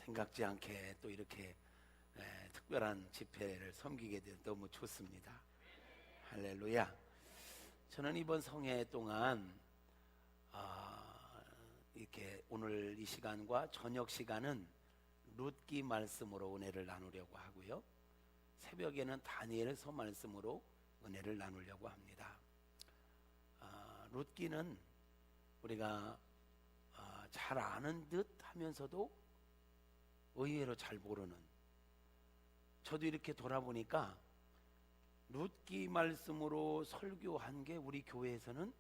생각지 않게 또 이렇게 특별한 집회를 섬기게 돼서 너무 좋습니다. 할렐루야. 저는 이번 성회 동안 이렇게 오늘 이 시간과 저녁 시간은 룻기 말씀으로 은혜를 나누려고 하고요, 새벽에는 다니엘서 말씀으로 은혜를 나누려고 합니다. 룻기는 우리가 잘 아는 듯 하면서도 의외로 잘 모르는, 저도 이렇게 돌아보니까 룻기 말씀으로 설교한 게 우리 교회에서는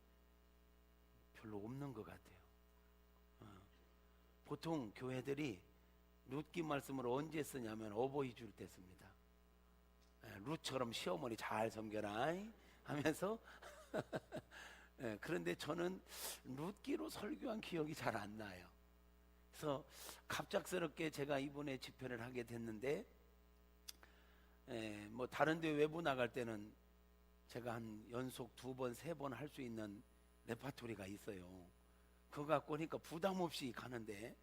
별로 없는 것 같아요. 보통 교회들이 룻기 말씀을 언제 쓰냐면 어버이 줄 때 씁니다. 룻처럼 시어머니 잘 섬겨라 하면서 그런데 저는 룻기로 설교한 기억이 잘 안 나요. 그래서 갑작스럽게 제가 이번에 집회를 하게 됐는데, 뭐 다른 데 외부 나갈 때는 제가 한 연속 2번, 3번 할 수 있는 레파토리가 있어요. 그거 갖고 오니까 부담 없이 가는데,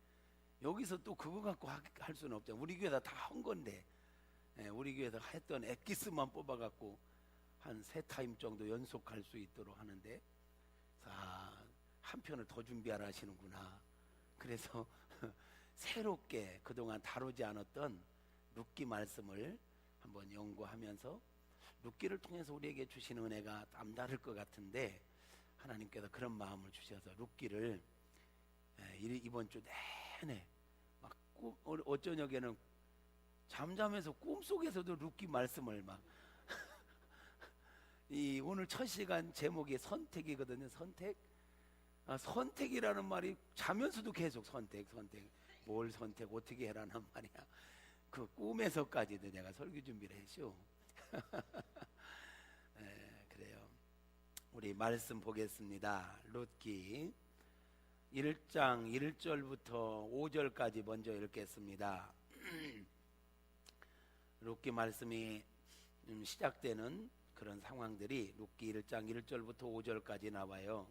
여기서 또 그거 갖고 할 수는 없잖아요. 우리 교회다 다 한 건데, 우리 교회에서 했던 엑기스만 뽑아갖고 한 3타임 정도 연속할 수 있도록 하는데, 한 편을 더 준비하라 하시는구나. 그래서 새롭게 그동안 다루지 않았던 룻기 말씀을 한번 연구하면서, 룻기를 통해서 우리에게 주시는 은혜가 남다를 것 같은데, 하나님께서 그런 마음을 주셔서 룻기를 이번 주 내내 막 어쩌녁에는 잠잠해서 꿈속에서도 룻기 말씀을 막 오늘 첫 시간 제목이 선택이거든요. 선택이라는 말이 자면서도 계속 선택, 뭘 선택, 어떻게 해라는 말이야. 그 꿈에서까지도 내가 설교 준비를 했죠. 그래요. 우리 말씀 보겠습니다. 룻기 1장 1절부터 5절까지 먼저 읽겠습니다. 룻기 말씀이 시작되는 그런 상황들이 룻기 1장 1절부터 5절까지 나와요.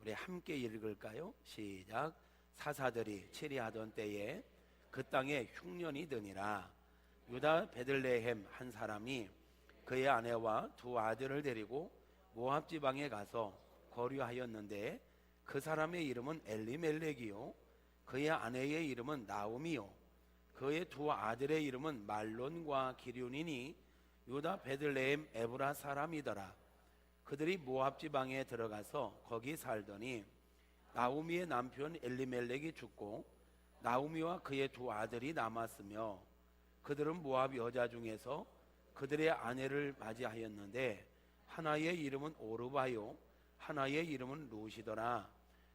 우리 함께 읽을까요? 시작. 사사들이 치리하던 때에 그 땅에 흉년이 드니라. 유다 베들레헴 한 사람이 그의 아내와 2 아들을 데리고 모압 지방에 가서 거류하였는데, 그 사람의 이름은 엘리멜렉이요 그의 아내의 이름은 나오미요 그의 2 아들의 이름은 말론과 기륜이니 유다 베들레헴 에브라 사람이더라. 그들이 모압 지방에 들어가서 거기 살더니 나오미의 남편 엘리멜렉이 죽고 나오미와 그의 2 아들이 남았으며, 그들은 모압 여자 중에서 그들의 아내를 맞이하였는데 하나의 이름은 오르바요 하나의 이름은 룻이더라.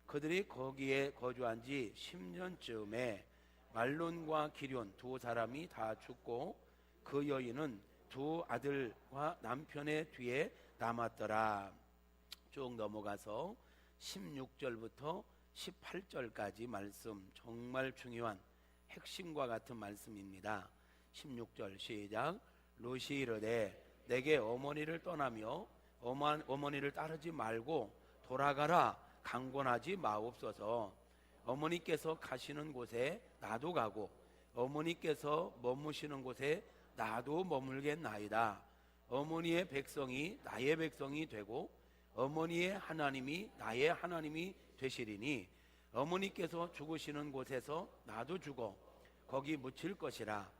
그들이 거기에 거주한 지 10년쯤에 말론과 기륜 2 사람이 다 죽고 그 여인은 2 아들과 남편의 뒤에 남았더라. 쭉 넘어가서 16절부터 18절까지 말씀, 정말 중요한 핵심과 같은 말씀입니다. 16절 시작. 룻이 이르되 내게 어머니를 떠나며 어머니를 따르지 말고 돌아가라 강권하지 마옵소서. 어머니께서 가시는 곳에 나도 가고 어머니께서 머무시는 곳에 나도 머물겠나이다. 어머니의 백성이 나의 백성이 되고 어머니의 하나님이 나의 하나님이 되시리니, 어머니께서 죽으시는 곳에서 나도 죽어 거기 묻힐 것이라.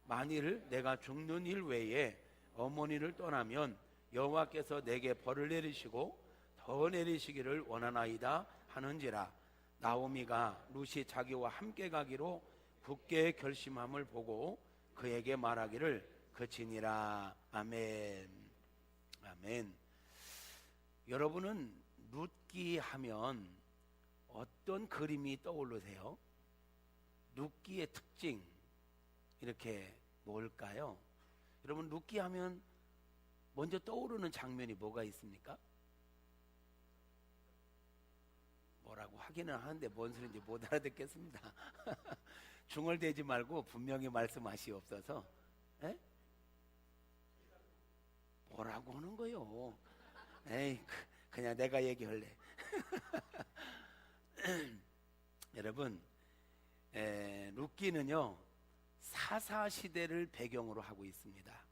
만일 내가 죽는 일 외에 어머니를 떠나면 여호와께서 내게 벌을 내리시고 더 내리시기를 원하나이다 하는지라. 나오미가 룻이 자기와 함께 가기로 굳게 결심함을 보고 그에게 말하기를 그치니라. 아멘. 아멘. 여러분은 룻기 하면 어떤 그림이 떠오르세요? 룻기의 특징 이렇게 뭘까요? 여러분, 룻기 하면 먼저 떠오르는 장면이 뭐가 있습니까? 뭐라고 하기는 하는데 뭔 소리인지 못 알아듣겠습니다. 중얼대지 말고 분명히 말씀하시옵소서. 에? 뭐라고 하는 거요? 에이, 그냥 내가 얘기할래. 여러분, 룻기는요 사사 시대를 배경으로 하고 있습니다.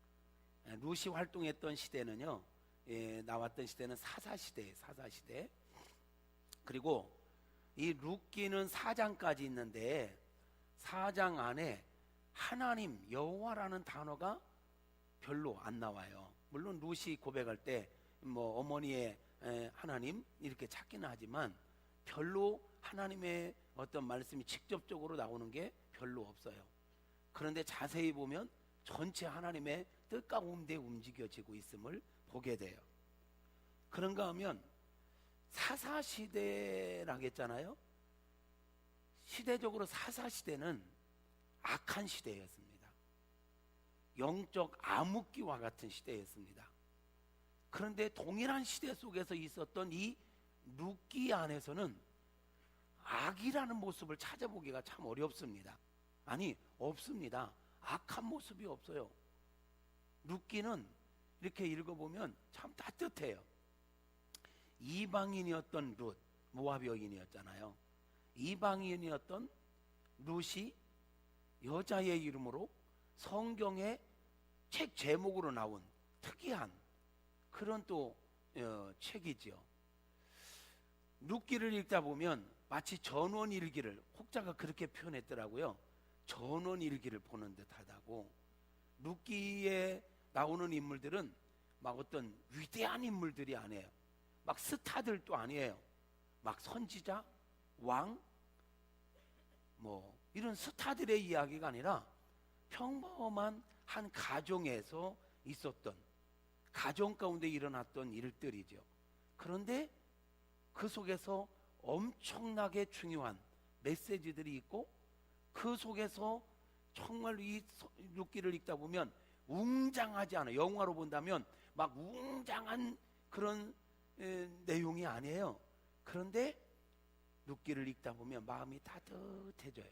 룻이 활동했던 시대는요, 나왔던 시대는 사사 시대예요. 사사 시대. 그리고 이 룻기는 4장까지 있는데 4장 안에 하나님 여호와라는 단어가 별로 안 나와요. 물론 룻이 고백할 때 뭐 어머니의 하나님 이렇게 찾기는 하지만 별로 하나님의 어떤 말씀이 직접적으로 나오는 게 별로 없어요. 그런데 자세히 보면 전체 하나님의 뜻 가운데 움직여지고 있음을 보게 돼요. 그런가 하면 사사시대라고 했잖아요. 시대적으로 사사시대는 악한 시대였습니다. 영적 암흑기와 같은 시대였습니다. 그런데 동일한 시대 속에서 있었던 이 룻기 안에서는 악이라는 모습을 찾아보기가 참 어렵습니다. 아니, 없습니다. 악한 모습이 없어요. 룻기는 이렇게 읽어보면 참 따뜻해요. 이방인이었던 룻, 모압 여인이었잖아요. 이방인이었던 룻이 여자의 이름으로 성경의 책 제목으로 나온 특이한 그런 또 책이지요. 룻기를 읽다 보면 마치 전원일기를, 혹자가 그렇게 표현했더라고요. 전원일기를 보는 듯하다고. 룻기에 나오는 인물들은 막 어떤 위대한 인물들이 아니에요. 막 스타들도 아니에요. 막 선지자, 왕, 뭐 이런 스타들의 이야기가 아니라 평범한 한 가정에서 있었던, 가정 가운데 일어났던 일들이죠. 그런데 그 속에서 엄청나게 중요한 메시지들이 있고, 그 속에서 정말 이 룻기를 읽다 보면 웅장하지 않아요. 영화로 본다면 막 웅장한 그런 내용이 아니에요. 그런데 룻기를 읽다 보면 마음이 따뜻해져요.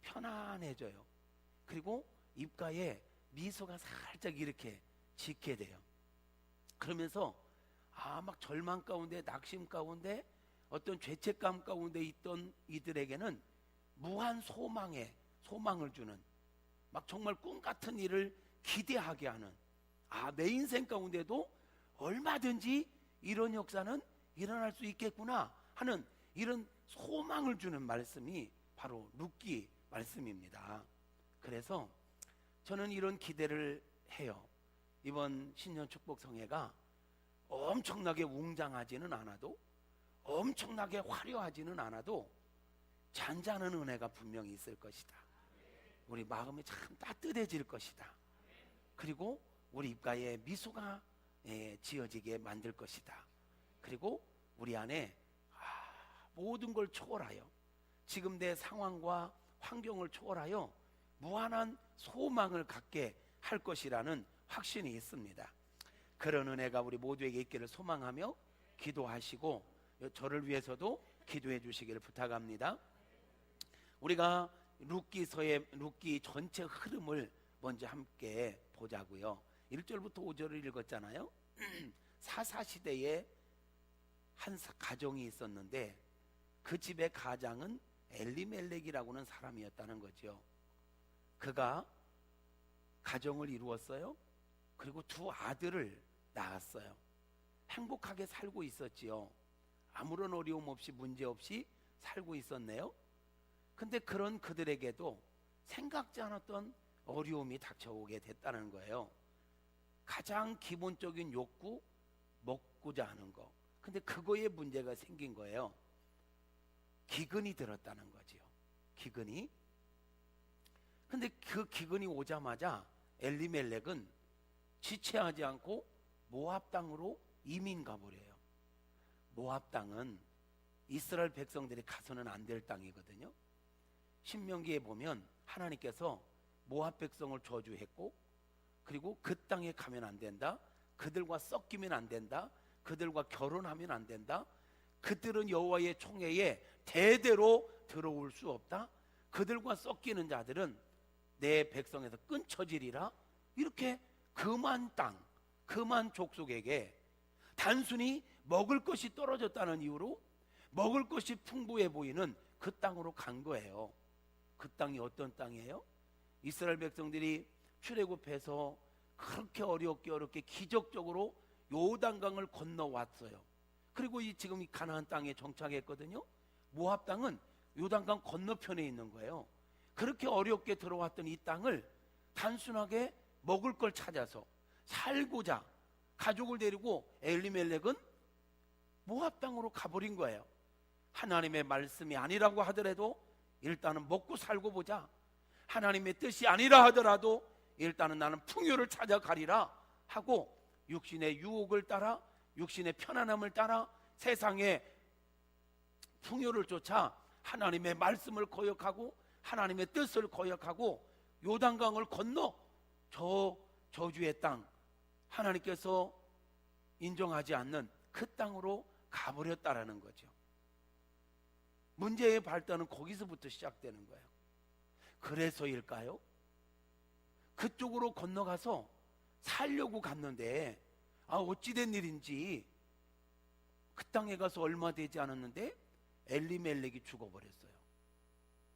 편안해져요. 그리고 입가에 미소가 살짝 이렇게 짓게 돼요. 그러면서 막 절망 가운데, 낙심 가운데, 어떤 죄책감 가운데 있던 이들에게는 무한 소망을 주는, 막 정말 꿈 같은 일을 기대하게 하는, 내 인생 가운데도 얼마든지 이런 역사는 일어날 수 있겠구나 하는 이런 소망을 주는 말씀이 바로 룻기 말씀입니다. 그래서 저는 이런 기대를 해요. 이번 신년 축복 성회가 엄청나게 웅장하지는 않아도, 엄청나게 화려하지는 않아도 잔잔한 은혜가 분명히 있을 것이다. 우리 마음이 참 따뜻해질 것이다. 그리고 우리 입가에 미소가 지어지게 만들 것이다. 그리고 우리 안에 모든 걸 초월하여, 지금 내 상황과 환경을 초월하여 무한한 소망을 갖게 할 것이라는 확신이 있습니다. 그런 은혜가 우리 모두에게 있기를 소망하며 기도하시고, 저를 위해서도 기도해 주시기를 부탁합니다. 우리가 룻기 전체 흐름을 먼저 함께 보자고요. 1절부터 5절을 읽었잖아요. 사사시대에 한 가정이 있었는데 그 집의 가장은 엘리멜렉이라고는 사람이었다는 거죠. 그가 가정을 이루었어요. 그리고 두 아들을 낳았어요. 행복하게 살고 있었지요. 아무런 어려움 없이, 문제 없이 살고 있었네요. 근데 그런 그들에게도 생각지 않았던 어려움이 닥쳐오게 됐다는 거예요. 가장 기본적인 욕구, 먹고자 하는 거. 근데 그거에 문제가 생긴 거예요. 기근이 들었다는 거지요. 기근이. 근데 그 기근이 오자마자 엘리멜렉은 지체하지 않고 모압 땅으로 이민 가버려요. 모압 땅은 이스라엘 백성들이 가서는 안 될 땅이거든요. 신명기에 보면 하나님께서 모압 백성을 저주했고, 그리고 그 땅에 가면 안 된다, 그들과 섞이면 안 된다, 그들과 결혼하면 안 된다, 그들은 여호와의 총회에 대대로 들어올 수 없다, 그들과 섞이는 자들은 내 백성에서 끊쳐지리라. 이렇게 그만 땅, 그만 족속에게 단순히 먹을 것이 떨어졌다는 이유로 먹을 것이 풍부해 보이는 그 땅으로 간 거예요. 그 땅이 어떤 땅이에요? 이스라엘 백성들이 출애굽해서 그렇게 어렵게 기적적으로 요단강을 건너왔어요. 그리고 지금 이 가나안 땅에 정착했거든요. 모압 땅은 요단강 건너편에 있는 거예요. 그렇게 어렵게 들어왔던 이 땅을 단순하게 먹을 걸 찾아서 살고자 가족을 데리고 엘리멜렉은 모압 땅으로 가버린 거예요. 하나님의 말씀이 아니라고 하더라도 일단은 먹고 살고 보자. 하나님의 뜻이 아니라 하더라도 일단은 나는 풍요를 찾아가리라 하고 육신의 유혹을 따라, 육신의 편안함을 따라 세상의 풍요를 쫓아 하나님의 말씀을 거역하고 하나님의 뜻을 거역하고 요단강을 건너 저 저주의 땅, 하나님께서 인정하지 않는 그 땅으로 가버렸다라는 거죠. 문제의 발단은 거기서부터 시작되는 거예요. 그래서일까요? 그쪽으로 건너가서 살려고 갔는데 어찌된 일인지 그 땅에 가서 얼마 되지 않았는데 엘리멜렉이 죽어버렸어요.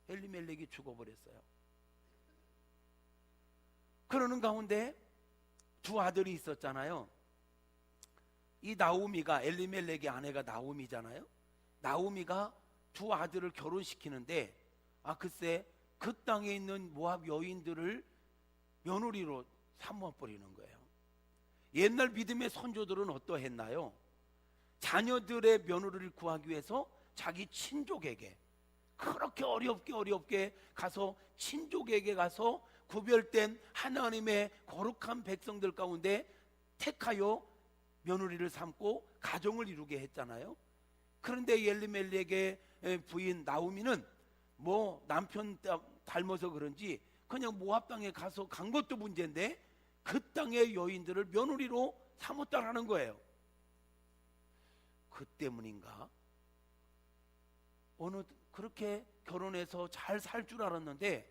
엘리멜렉이 죽어버렸어요. 그러는 가운데 두 아들이 있었잖아요. 이 나오미가, 엘리멜렉의 아내가 나오미잖아요. 나오미가 두 아들을 결혼시키는데 글쎄 그 땅에 있는 모압 여인들을 며느리로 삼아버리는 거예요. 옛날 믿음의 선조들은 어떠했나요? 자녀들의 며느리를 구하기 위해서 자기 친족에게 그렇게 어렵게 가서 친족에게 가서 구별된 하나님의 거룩한 백성들 가운데 택하여 며느리를 삼고 가정을 이루게 했잖아요. 그런데 엘리멜렉의 부인 나오미는 뭐 남편 닮아서 그런지 그냥 모압 땅에 가서 간 것도 문제인데 그 땅의 여인들을 며느리로 삼았다라는 거예요. 그 때문인가? 어느 그렇게 결혼해서 잘 살 줄 알았는데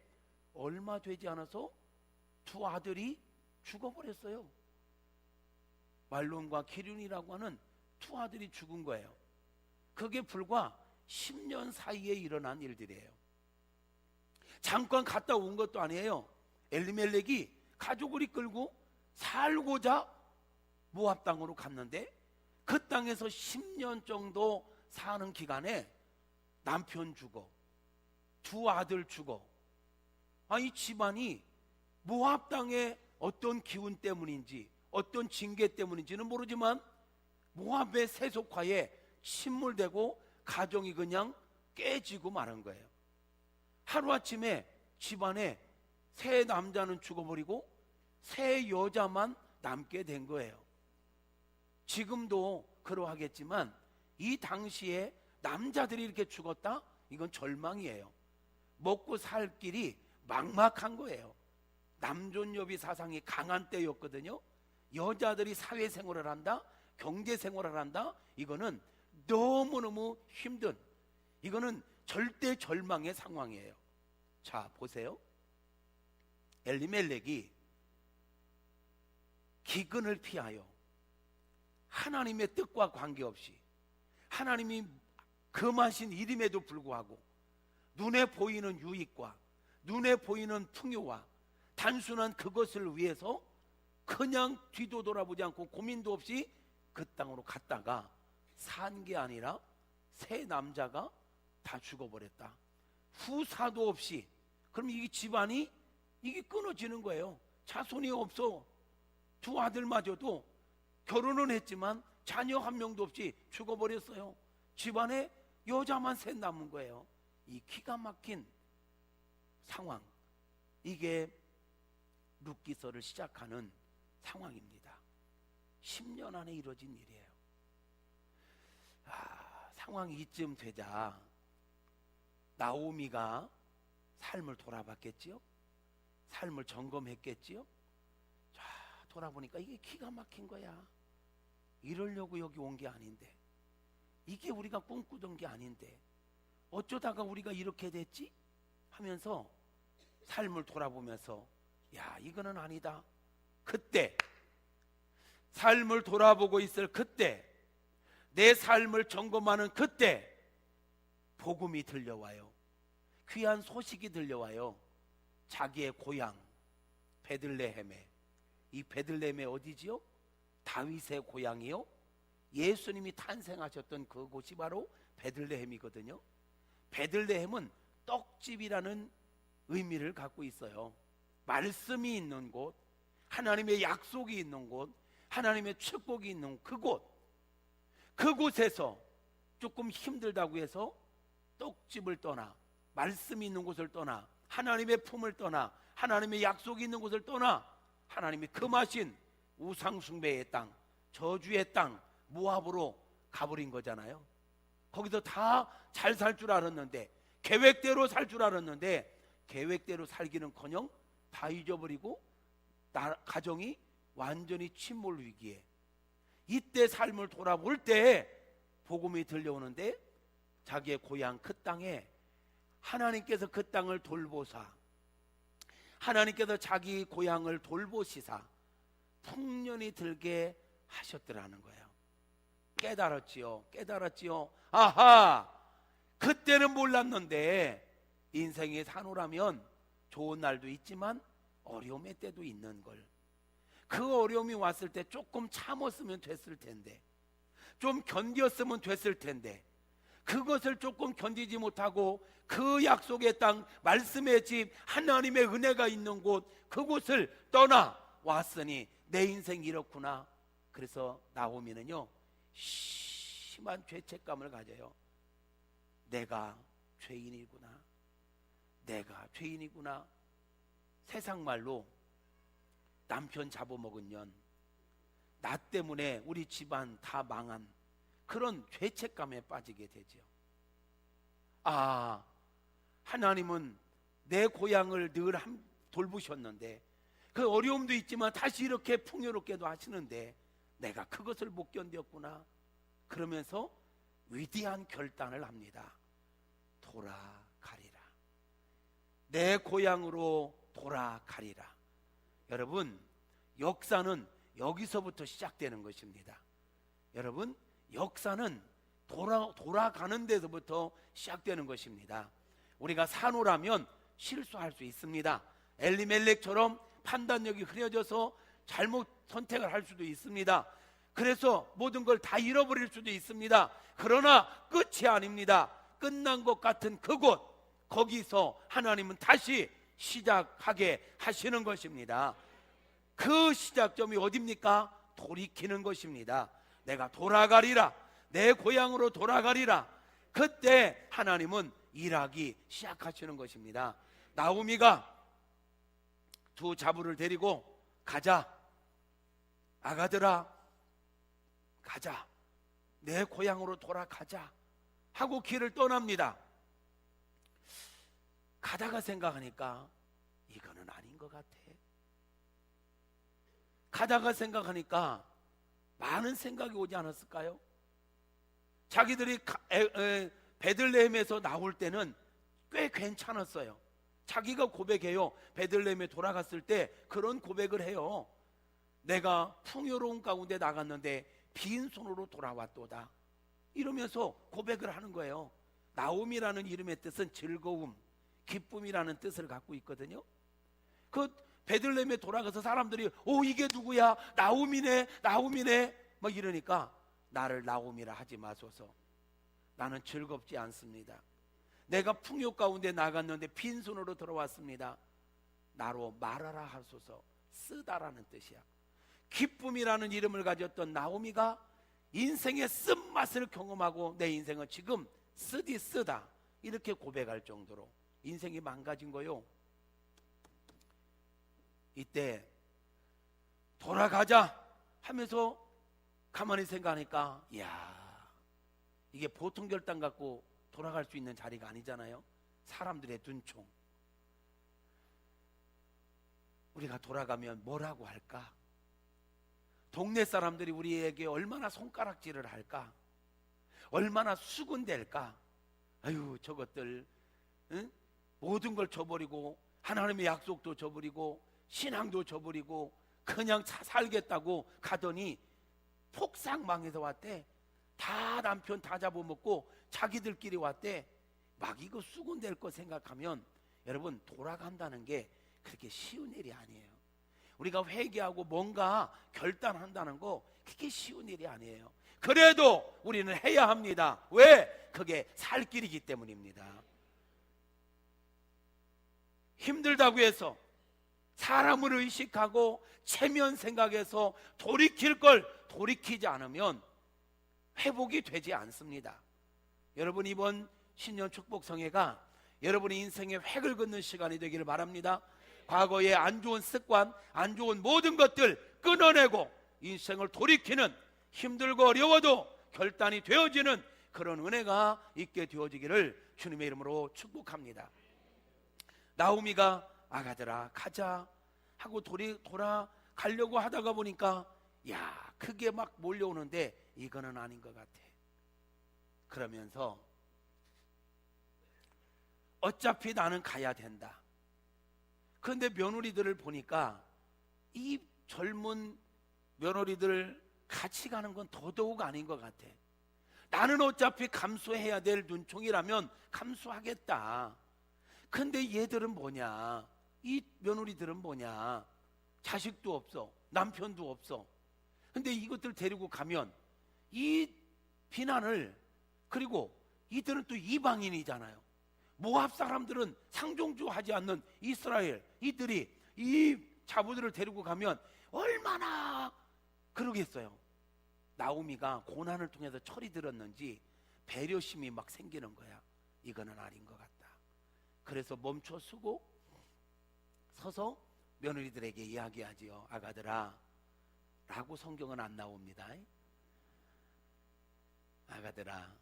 얼마 되지 않아서 두 아들이 죽어버렸어요. 말론과 기륜이라고 하는 두 아들이 죽은 거예요. 그게 불과 10년 사이에 일어난 일들이에요. 잠깐 갔다 온 것도 아니에요. 엘리멜렉이 가족을 이끌고 살고자 모압 땅으로 갔는데 그 땅에서 10년 정도 사는 기간에 남편 죽어, 두 아들 죽어. 이 집안이 모압 땅의 어떤 기운 때문인지 어떤 징계 때문인지는 모르지만 모압의 세속화에 침몰되고 가정이 그냥 깨지고 마는 거예요. 하루아침에 집안에 세 남자는 죽어버리고 세 여자만 남게 된 거예요. 지금도 그러하겠지만 이 당시에 남자들이 이렇게 죽었다? 이건 절망이에요. 먹고 살 길이 막막한 거예요. 남존여비 사상이 강한 때였거든요. 여자들이 사회생활을 한다, 경제생활을 한다, 이거는 너무너무 힘든, 이거는 절대 절망의 상황이에요. 자, 보세요. 엘리멜렉이 기근을 피하여 하나님의 뜻과 관계없이 하나님이 금하신 일임에도 불구하고 눈에 보이는 유익과 눈에 보이는 풍요와 단순한 그것을 위해서 그냥 뒤도 돌아보지 않고 고민도 없이 그 땅으로 갔다가 산 게 아니라 세 남자가 다 죽어버렸다. 후사도 없이. 그럼 이 집안이 이게 끊어지는 거예요. 자손이 없어. 두 아들마저도 결혼은 했지만 자녀 한 명도 없이 죽어버렸어요. 집안에 여자만 셋 남은 거예요. 이 기가 막힌 상황, 이게 룻기서를 시작하는 상황입니다. 10년 안에 이루어진 일이에요. 상황이 이쯤 되자 나오미가 삶을 돌아봤겠지요? 삶을 점검했겠지요? 자, 돌아보니까 이게 기가 막힌 거야. 이러려고 여기 온 게 아닌데, 이게 우리가 꿈꾸던 게 아닌데 어쩌다가 우리가 이렇게 됐지? 하면서 삶을 돌아보면서 야, 이거는 아니다. 그때 삶을 돌아보고 있을 그때, 내 삶을 점검하는 그때 복음이 들려와요. 귀한 소식이 들려와요. 자기의 고향 베들레헴에, 이 베들레헴이 어디지요? 다윗의 고향이요. 예수님이 탄생하셨던 그곳이 바로 베들레헴이거든요. 베들레헴은 떡집이라는 의미를 갖고 있어요. 말씀이 있는 곳, 하나님의 약속이 있는 곳, 하나님의 축복이 있는 그곳. 그곳에서 조금 힘들다고 해서 떡집을 떠나, 말씀이 있는 곳을 떠나, 하나님의 품을 떠나, 하나님의 약속이 있는 곳을 떠나, 하나님이 금하신 우상숭배의 땅, 저주의 땅 모압으로 가버린 거잖아요. 거기서 다 잘 살 줄 알았는데, 계획대로 살 줄 알았는데, 계획대로 살기는커녕 다 잊어버리고 가정이 완전히 침몰 위기에, 이때 삶을 돌아볼 때 복음이 들려오는데, 자기의 고향 그 땅에 하나님께서 그 땅을 돌보사, 하나님께서 자기 고향을 돌보시사 풍년이 들게 하셨더라는 거예요. 깨달았지요. 아하, 그때는 몰랐는데 인생에 사노라면 좋은 날도 있지만 어려움의 때도 있는 걸, 그 어려움이 왔을 때 조금 참았으면 됐을 텐데, 좀 견뎠으면 됐을 텐데, 그것을 조금 견디지 못하고 그 약속의 땅, 말씀의 집, 하나님의 은혜가 있는 곳, 그곳을 떠나 왔으니 내 인생이 이렇구나. 그래서 나오미는요, 심한 죄책감을 가져요. 내가 죄인이구나. 세상 말로 남편 잡아먹은 년, 나 때문에 우리 집안 다 망한 그런 죄책감에 빠지게 되죠. 아, 하나님은 내 고향을 늘 돌보셨는데, 그 어려움도 있지만 다시 이렇게 풍요롭게도 하시는데 내가 그것을 못 견뎠구나. 그러면서 위대한 결단을 합니다. 돌아가리라. 내 고향으로 돌아가리라. 여러분, 역사는 여기서부터 시작되는 것입니다. 여러분, 역사는 돌아가는 데서부터 시작되는 것입니다. 우리가 산호라면 실수할 수 있습니다. 엘리멜렉처럼 판단력이 흐려져서 잘못 선택을 할 수도 있습니다. 그래서 모든 걸 다 잃어버릴 수도 있습니다. 그러나 끝이 아닙니다. 끝난 것 같은 그곳, 거기서 하나님은 다시 시작하게 하시는 것입니다. 그 시작점이 어디입니까? 돌이키는 것입니다. 내가 돌아가리라, 내 고향으로 돌아가리라. 그때 하나님은 일하기 시작하시는 것입니다. 나오미가 두 자부를 데리고 가자, 아가들아 가자, 내 고향으로 돌아가자 하고 길을 떠납니다. 가다가 생각하니까 이거는 아닌 것 같아. 가다가 생각하니까 많은 생각이 오지 않았을까요? 자기들이 베들레헴에서 나올 때는 꽤 괜찮았어요. 자기가 고백해요. 베들레헴에 돌아갔을 때 그런 고백을 해요. 내가 풍요로운 가운데 나갔는데 빈손으로 돌아왔도다, 이러면서 고백을 하는 거예요. 나옴이라는 이름의 뜻은 즐거움, 기쁨이라는 뜻을 갖고 있거든요. 그 베들레헴에 돌아가서 사람들이 이게 누구야? 나옴이네 막 이러니까 나를 나옴이라 하지 마소서. 나는 즐겁지 않습니다. 내가 풍요 가운데 나갔는데 빈손으로 들어왔습니다. 나로 말하라 하소서. 쓰다라는 뜻이야. 기쁨이라는 이름을 가졌던 나오미가 인생의 쓴맛을 경험하고 내 인생은 지금 쓰다 이렇게 고백할 정도로 인생이 망가진 거요. 이때 돌아가자 하면서 가만히 생각하니까, 이야, 이게 보통 결단 갖고 돌아갈 수 있는 자리가 아니잖아요. 사람들의 눈총. 우리가 돌아가면 뭐라고 할까? 동네 사람들이 우리에게 얼마나 손가락질을 할까? 얼마나 수군댈까? 아유, 저것들, 응? 모든 걸 저버리고 하나님의 약속도 저버리고 신앙도 저버리고 그냥 살겠다고 가더니 폭삭망해서 왔대. 다 남편 다 잡아먹고 자기들끼리 왔대. 막 이거 수군댈 거 생각하면 여러분, 돌아간다는 게 그렇게 쉬운 일이 아니에요. 우리가 회개하고 뭔가 결단한다는 거 그게 쉬운 일이 아니에요. 그래도 우리는 해야 합니다. 왜? 그게 살 길이기 때문입니다. 힘들다고 해서 사람을 의식하고 체면 생각해서 돌이킬 걸 돌이키지 않으면 회복이 되지 않습니다. 여러분, 이번 신년 축복 성회가 여러분의 인생에 획을 긋는 시간이 되기를 바랍니다. 과거의 안 좋은 습관, 안 좋은 모든 것들 끊어내고 인생을 돌이키는, 힘들고 어려워도 결단이 되어지는 그런 은혜가 있게 되어지기를 주님의 이름으로 축복합니다. 나오미가 아가들아 가자 하고 돌아가려고 하다가 보니까 야, 그게 막 몰려오는데 이거는 아닌 것 같아. 그러면서 어차피 나는 가야 된다. 그런데 며느리들을 보니까 이 젊은 며느리들 같이 가는 건 더더욱 아닌 것 같아. 나는 어차피 감수해야 될 눈총이라면 감수하겠다. 근데 얘들은 뭐냐? 이 며느리들은 뭐냐? 자식도 없어, 남편도 없어. 근데 이것들 데리고 가면 이 비난을, 그리고 이들은 또 이방인이잖아요. 모압 사람들은 상종주 하지 않는 이스라엘, 이들이 이 자부들을 데리고 가면 얼마나 그러겠어요. 나오미가 고난을 통해서 철이 들었는지 배려심이 막 생기는 거야. 이거는 아닌 것 같다. 그래서 멈춰 서서 며느리들에게 이야기하지요. 아가들아 라고 성경은 안 나옵니다. 아가들아,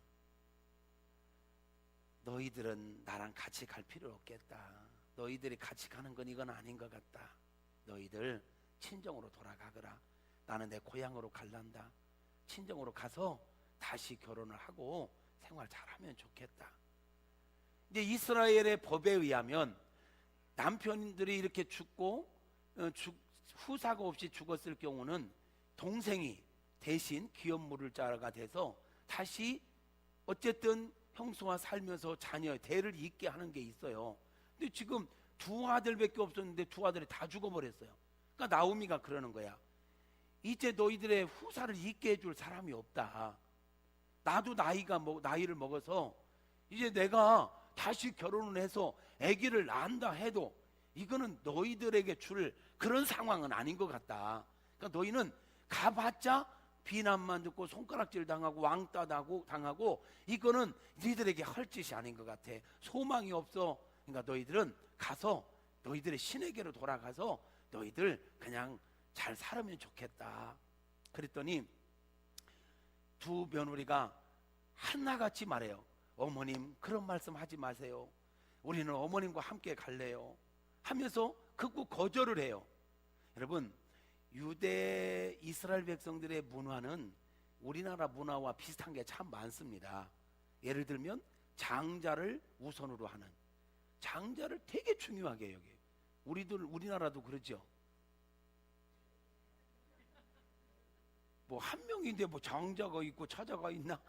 너희들은 나랑 같이 갈 필요 없겠다. 너희들이 같이 가는 건 이건 아닌 것 같다. 너희들 친정으로 돌아가거라. 나는 내 고향으로 갈란다. 친정으로 가서 다시 결혼을 하고 생활 잘하면 좋겠다. 이제 이스라엘의 법에 의하면 남편들이 이렇게 죽고 후사가 없이 죽었을 경우는 동생이 대신 기업 물을 자가 돼서 다시 어쨌든 형수와 살면서 자녀의 대를 잇게 하는 게 있어요. 근데 지금 두 아들밖에 없었는데 두 아들이 다 죽어버렸어요. 그러니까 나오미가 그러는 거야. 이제 너희들의 후사를 잇게 해줄 사람이 없다. 나도 나이를 먹어서 이제 내가 다시 결혼을 해서 아기를 낳는다 해도 이거는 너희들에게 줄 그런 상황은 아닌 것 같다. 그러니까 너희는 가봤자 비난만 듣고 손가락질 당하고 왕따 당하고 이거는 너희들에게 할 짓이 아닌 것 같아. 소망이 없어. 그러니까 너희들은 가서 너희들의 신에게로 돌아가서 너희들 그냥 잘 살으면 좋겠다. 그랬더니 두 며느리가 하나같이 말해요. 어머님, 그런 말씀 하지 마세요. 우리는 어머님과 함께 갈래요 하면서 극구 거절을 해요. 여러분, 유대 이스라엘 백성들의 문화는 우리나라 문화와 비슷한 게 참 많습니다. 예를 들면 장자를 우선으로 하는, 장자를 되게 중요하게 여겨요. 우리나라도 그러죠. 뭐 한 명인데 뭐 장자가 있고 차자가 있나?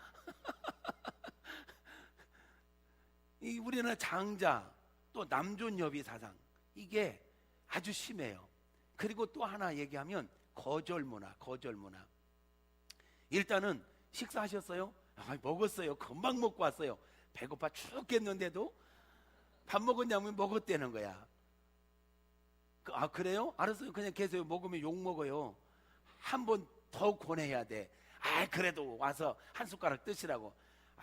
이 우리나라 장자, 또 남존여비 사상, 이게 아주 심해요. 그리고 또 하나 얘기하면 거절 문화. 일단은 식사하셨어요? 먹었어요. 금방 먹고 왔어요. 배고파 죽겠는데도 밥 먹었냐면 먹었다는 거야. 그래요? 알았어요. 그냥 계세요. 먹으면 욕 먹어요. 한 번 더 권해야 돼. 그래도 와서 한 숟가락 드시라고.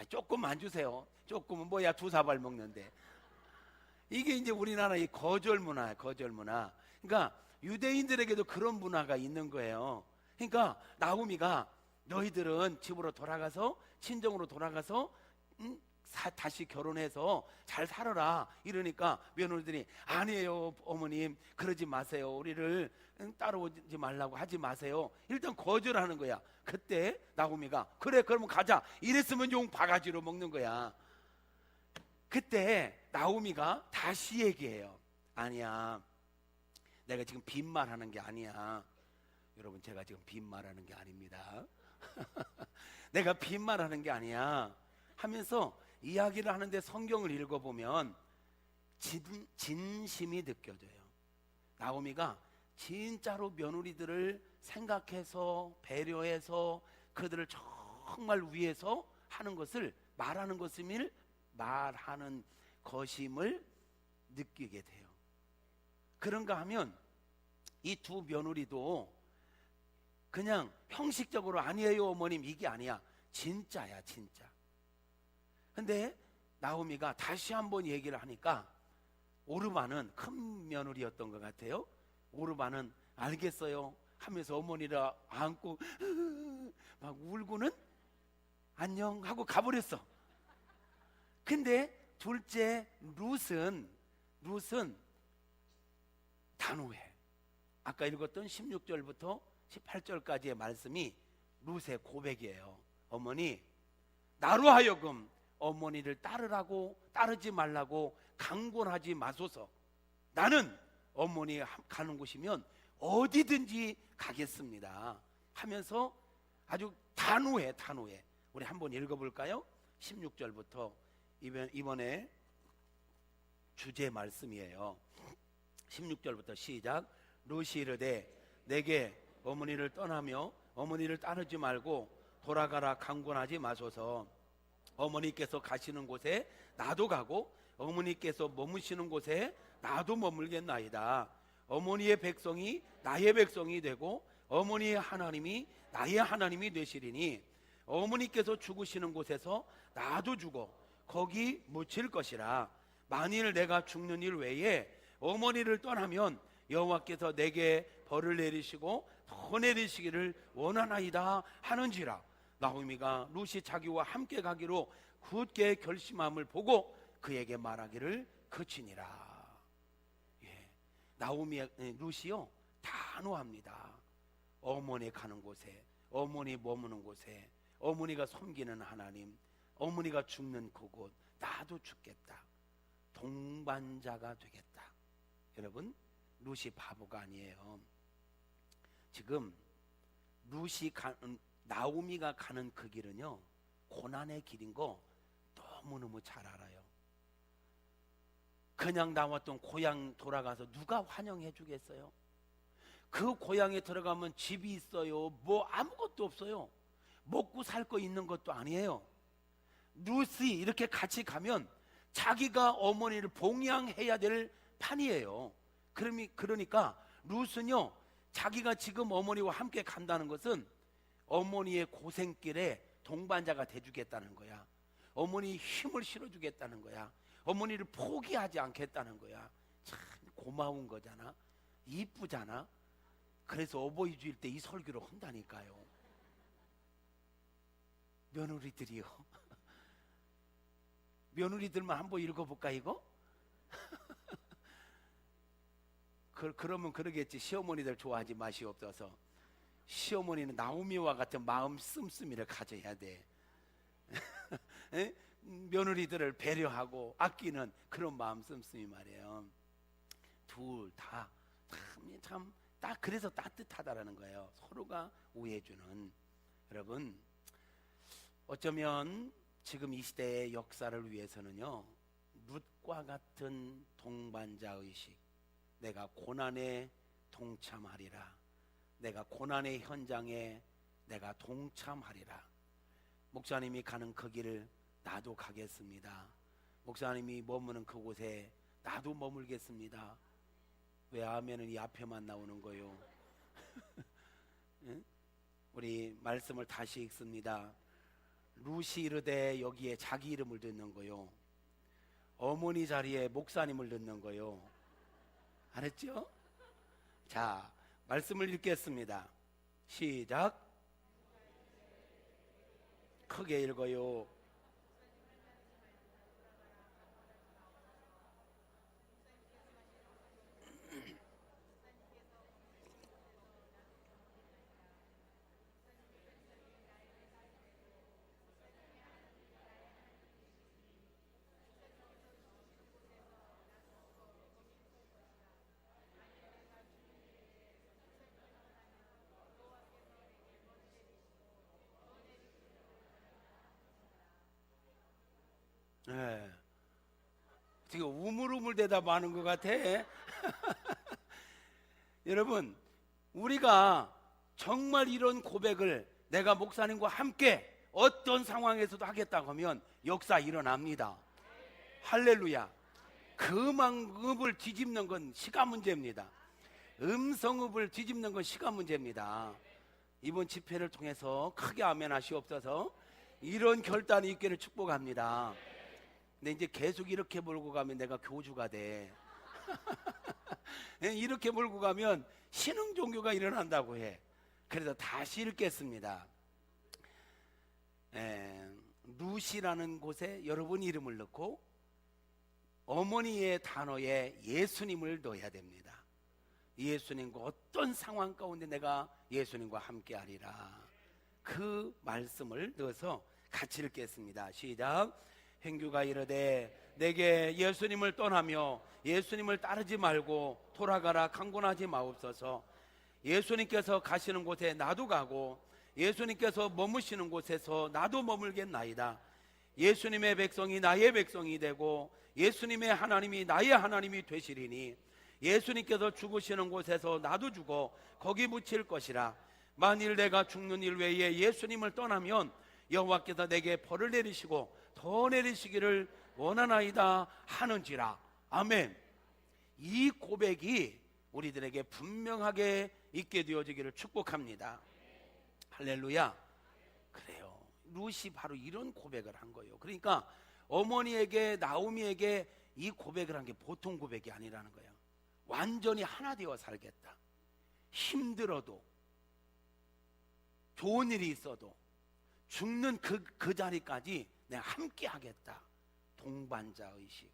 조금만 주세요. 조금은 뭐야, 두 사발 먹는데. 이게 이제 우리나라의 거절 문화예요. 거절 문화. 그러니까 유대인들에게도 그런 문화가 있는 거예요. 그러니까 나오미가 너희들은 집으로 돌아가서 친정으로 돌아가서 다시 결혼해서 잘 살아라 이러니까 며느리들이 아니에요 어머님, 그러지 마세요. 우리를 따라오지 말라고 하지 마세요. 일단 거절하는 거야. 그때 나오미가 그래 그러면 가자 이랬으면 용 바가지로 먹는 거야. 그때 나오미가 다시 얘기해요. 아니야, 내가 지금 빈말하는 게 아니야. 여러분, 제가 지금 빈말하는 게 아닙니다. 내가 빈말하는 게 아니야 하면서 이야기를 하는데 성경을 읽어보면 진심이 느껴져요. 나오미가 진짜로 며느리들을 생각해서 배려해서 그들을 정말 위해서 하는 것을 말하는 것임을 느끼게 돼요. 그런가 하면 이 두 며느리도 그냥 형식적으로 아니에요 어머님 이게 아니야, 진짜야 진짜. 근데 나오미가 다시 한번 얘기를 하니까 오르바는 큰 며느리였던 것 같아요. 오르바는 알겠어요 하면서 어머니를 안고 막 울고는 안녕 하고 가버렸어. 근데 둘째 룻은 단호해. 아까 읽었던 16절부터 18절까지의 말씀이 룻의 고백이에요. 어머니, 나로 하여금 어머니를 따르지 말라고 강권하지 마소서. 나는 어머니 가는 곳이면 어디든지 가겠습니다 하면서 아주 단호해. 우리 한번 읽어볼까요? 16절부터 이번에 주제 말씀이에요. 16절부터 시작. 룻이 이르되 내게 어머니를 떠나며 어머니를 따르지 말고 돌아가라 강권하지 마소서. 어머니께서 가시는 곳에 나도 가고 어머니께서 머무시는 곳에 나도 머물겠나이다. 어머니의 백성이 나의 백성이 되고 어머니의 하나님이 나의 하나님이 되시리니 어머니께서 죽으시는 곳에서 나도 죽어 거기 묻힐 것이라. 만일 내가 죽는 일 외에 어머니를 떠나면 여호와께서 내게 벌을 내리시고 더 내리시기를 원하나이다 하는지라. 나오미가 룻이 자기와 함께 가기로 굳게 결심함을 보고 그에게 말하기를 그치니라. 룻이요 단호합니다. 어머니 가는 곳에, 어머니 머무는 곳에, 어머니가 섬기는 하나님, 어머니가 죽는 그곳 나도 죽겠다. 동반자가 되겠다. 여러분, 룻이 바보가 아니에요. 지금 나오미가 가는 그 길은요 고난의 길인 거 너무너무 잘 알아요. 그냥 나왔던 고향 돌아가서 누가 환영해 주겠어요? 그 고향에 들어가면 집이 있어요? 뭐 아무것도 없어요. 먹고 살 거 있는 것도 아니에요. 룻이 이렇게 같이 가면 자기가 어머니를 봉양해야 될 판이에요. 그러니까 룻은요 자기가 지금 어머니와 함께 간다는 것은 어머니의 고생길에 동반자가 돼주겠다는 거야. 어머니 힘을 실어주겠다는 거야. 어머니를 포기하지 않겠다는 거야. 참 고마운 거잖아. 이쁘잖아. 그래서 어버이 주일 때 이 설교를 한다니까요. 며느리들이요. 며느리들만 한번 읽어볼까 이거? 그러면 그러겠지. 시어머니들 좋아하지 마시옵소서. 시어머니는 나오미와 같은 마음 씀씀이를 가져야 돼. 며느리들을 배려하고 아끼는 그런 마음 씀씀이 말이에요. 둘 다 참 딱 그래서 따뜻하다라는 거예요. 서로가 우애해주는. 여러분, 어쩌면 지금 이 시대의 역사를 위해서는요 룻과 같은 동반자 의식, 내가 고난에 동참하리라, 내가 고난의 현장에 내가 동참하리라. 목사님이 가는 그 길을 나도 가겠습니다. 목사님이 머무는 그곳에 나도 머물겠습니다. 왜 아멘은 이 앞에만 나오는 거요? 응? 우리 말씀을 다시 읽습니다. 룻이 이르되 여기에 자기 이름을 넣는 거요, 어머니 자리에 목사님을 넣는 거요. 알았죠? 자, 말씀을 읽겠습니다. 시작. 크게 읽어요. 지금 우물우물 대답하는 것 같아. 여러분, 우리가 정말 이런 고백을 내가 목사님과 함께 어떤 상황에서도 하겠다고 하면 역사 일어납니다. 할렐루야. 금왕읍을 뒤집는 건 시간 문제입니다. 음성읍을 뒤집는 건 시간 문제입니다. 이번 집회를 통해서 크게 아멘 하시옵소서. 이런 결단이 있기를 축복합니다. 근데 이제 계속 이렇게 몰고 가면 내가 교주가 돼. 이렇게 몰고 가면 신흥 종교가 일어난다고 해. 그래서 다시 읽겠습니다. 루시라는 곳에 여러분 이름을 넣고 어머니의 단어에 예수님을 넣어야 됩니다. 예수님과 어떤 상황 가운데 내가 예수님과 함께 하리라, 그 말씀을 넣어서 같이 읽겠습니다. 시작. 행규가 이르되 내게 예수님을 떠나며 예수님을 따르지 말고 돌아가라 강권하지 마옵소서. 예수님께서 가시는 곳에 나도 가고 예수님께서 머무시는 곳에서 나도 머물겠나이다. 예수님의 백성이 나의 백성이 되고 예수님의 하나님이 나의 하나님이 되시리니 예수님께서 죽으시는 곳에서 나도 죽어 거기 묻힐 것이라. 만일 내가 죽는 일 외에 예수님을 떠나면 여호와께서 내게 벌을 내리시고 더 내리시기를 원하나이다 하는지라. 아멘. 이 고백이 우리들에게 분명하게 있게 되어지기를 축복합니다. 할렐루야. 그래요. 룻이 바로 이런 고백을 한 거예요. 그러니까 어머니에게, 나오미에게 이 고백을 한 게 보통 고백이 아니라는 거예요. 완전히 하나 되어 살겠다. 힘들어도, 좋은 일이 있어도, 죽는 그 자리까지 내가 함께 하겠다. 동반자 의식.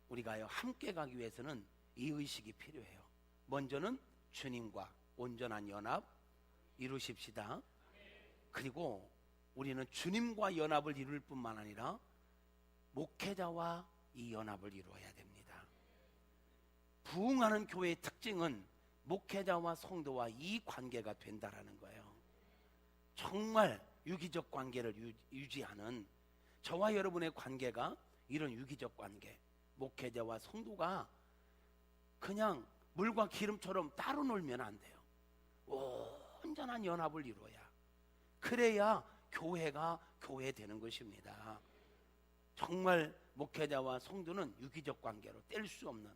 우리가요, 함께 가기 위해서는 이 의식이 필요해요. 먼저는 주님과 온전한 연합 이루십시다. 그리고 우리는 주님과 연합을 이룰 뿐만 아니라 목회자와 이 연합을 이루어야 됩니다. 부흥하는 교회의 특징은 목회자와 성도와 이 관계가 된다라는 거예요. 정말 유기적 관계를 유지하는 저와 여러분의 관계가 이런 유기적 관계, 목회자와 성도가 그냥 물과 기름처럼 따로 놀면 안 돼요. 온전한 연합을 이루어야, 그래야 교회가 교회 되는 것입니다. 정말 목회자와 성도는 유기적 관계로 뗄 수 없는,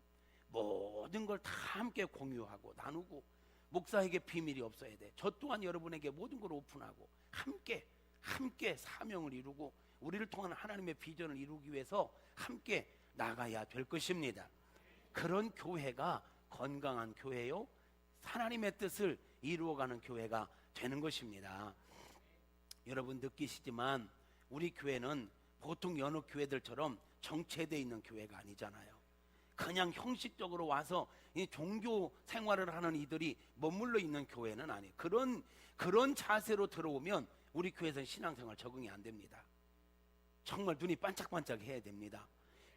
모든 걸 다 함께 공유하고 나누고, 목사에게 비밀이 없어야 돼. 저 또한 여러분에게 모든 걸 오픈하고 함께 사명을 이루고 우리를 통한 하나님의 비전을 이루기 위해서 함께 나가야 될 것입니다. 그런 교회가 건강한 교회요, 하나님의 뜻을 이루어가는 교회가 되는 것입니다. 여러분 느끼시지만 우리 교회는 보통 여느 교회들처럼 정체되어 있는 교회가 아니잖아요. 그냥 형식적으로 와서 이 종교 생활을 하는 이들이 머물러 있는 교회는 아니에요. 그런 자세로 들어오면 우리 교회에서는 신앙생활 적응이 안 됩니다. 정말 눈이 반짝반짝 해야 됩니다.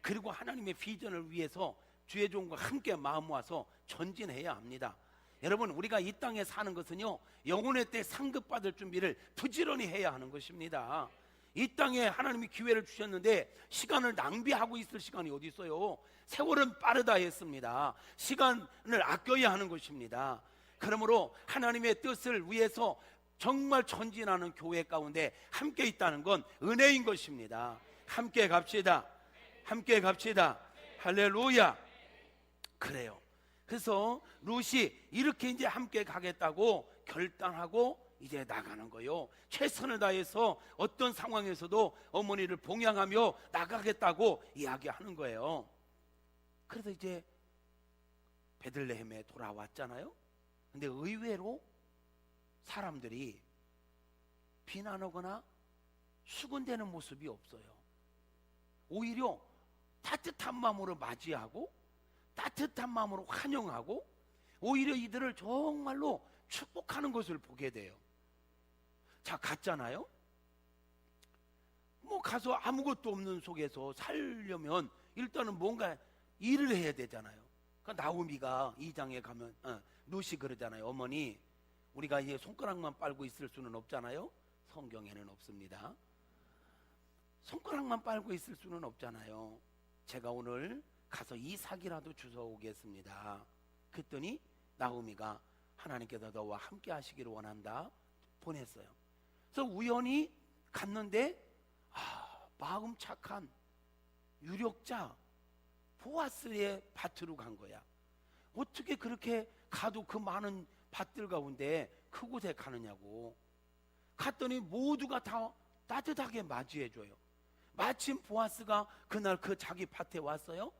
그리고 하나님의 비전을 위해서 주의 종과 함께 마음 모아서 전진해야 합니다. 여러분, 우리가 이 땅에 사는 것은요, 영혼의 때 상급받을 준비를 부지런히 해야 하는 것입니다. 이 땅에 하나님이 기회를 주셨는데 시간을 낭비하고 있을 시간이 어디 있어요? 세월은 빠르다 했습니다. 시간을 아껴야 하는 것입니다. 그러므로 하나님의 뜻을 위해서 정말 전진하는 교회 가운데 함께 있다는 건 은혜인 것입니다. 함께 갑시다. 함께 갑시다. 할렐루야. 그래요. 그래서 룻이 이렇게 이제 함께 가겠다고 결단하고 이제 나가는 거예요. 최선을 다해서 어떤 상황에서도 어머니를 봉양하며 나가겠다고 이야기하는 거예요. 그래서 이제 베들레헴에 돌아왔잖아요. 근데 의외로 사람들이 비난하거나 수군대는 모습이 없어요. 오히려 따뜻한 마음으로 맞이하고 따뜻한 마음으로 환영하고 오히려 이들을 정말로 축복하는 것을 보게 돼요. 자, 갔잖아요. 뭐 가서 아무것도 없는 속에서 살려면 일단은 뭔가 일을 해야 되잖아요. 그러니까 나오미가 2장에 가면 룻이 그러잖아요. 어머니, 우리가 이제 손가락만 빨고 있을 수는 없잖아요. 성경에는 없습니다. 손가락만 빨고 있을 수는 없잖아요. 제가 오늘 가서 이삭이라도 주워 오겠습니다. 그랬더니 나오미가 하나님께서 너와 함께 하시기를 원한다 보냈어요. 그래서 우연히 갔는데 마음 착한 유력자 보아스의 밭으로 간 거야. 어떻게 그렇게 가도 그 많은 밭들 가운데 그곳에 가느냐고. 갔더니 모두가 다 따뜻하게 맞이해줘요. 마침 보아스가 그날 그 자기 밭에 왔어요.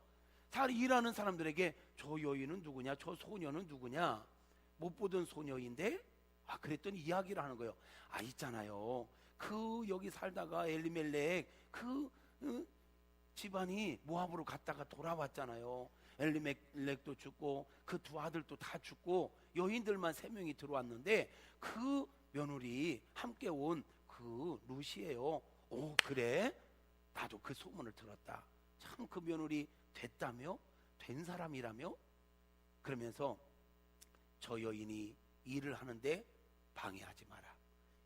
다 일하는 사람들에게 저 여인은 누구냐, 저 소녀는 누구냐, 못 보던 소녀인데, 그랬더니 이야기를 하는 거예요. 있잖아요, 그 여기 살다가 엘리멜렉 그 집안이 모압으로 갔다가 돌아왔잖아요. 엘리멜렉도 죽고 그 두 아들도 다 죽고 여인들만 3명이 들어왔는데 그 며느리 함께 온 그 룻이에요. 오, 그래? 나도 그 소문을 들었다. 참 그 며느리 됐다며? 된 사람이라며? 그러면서 저 여인이 일을 하는데 방해하지 마라.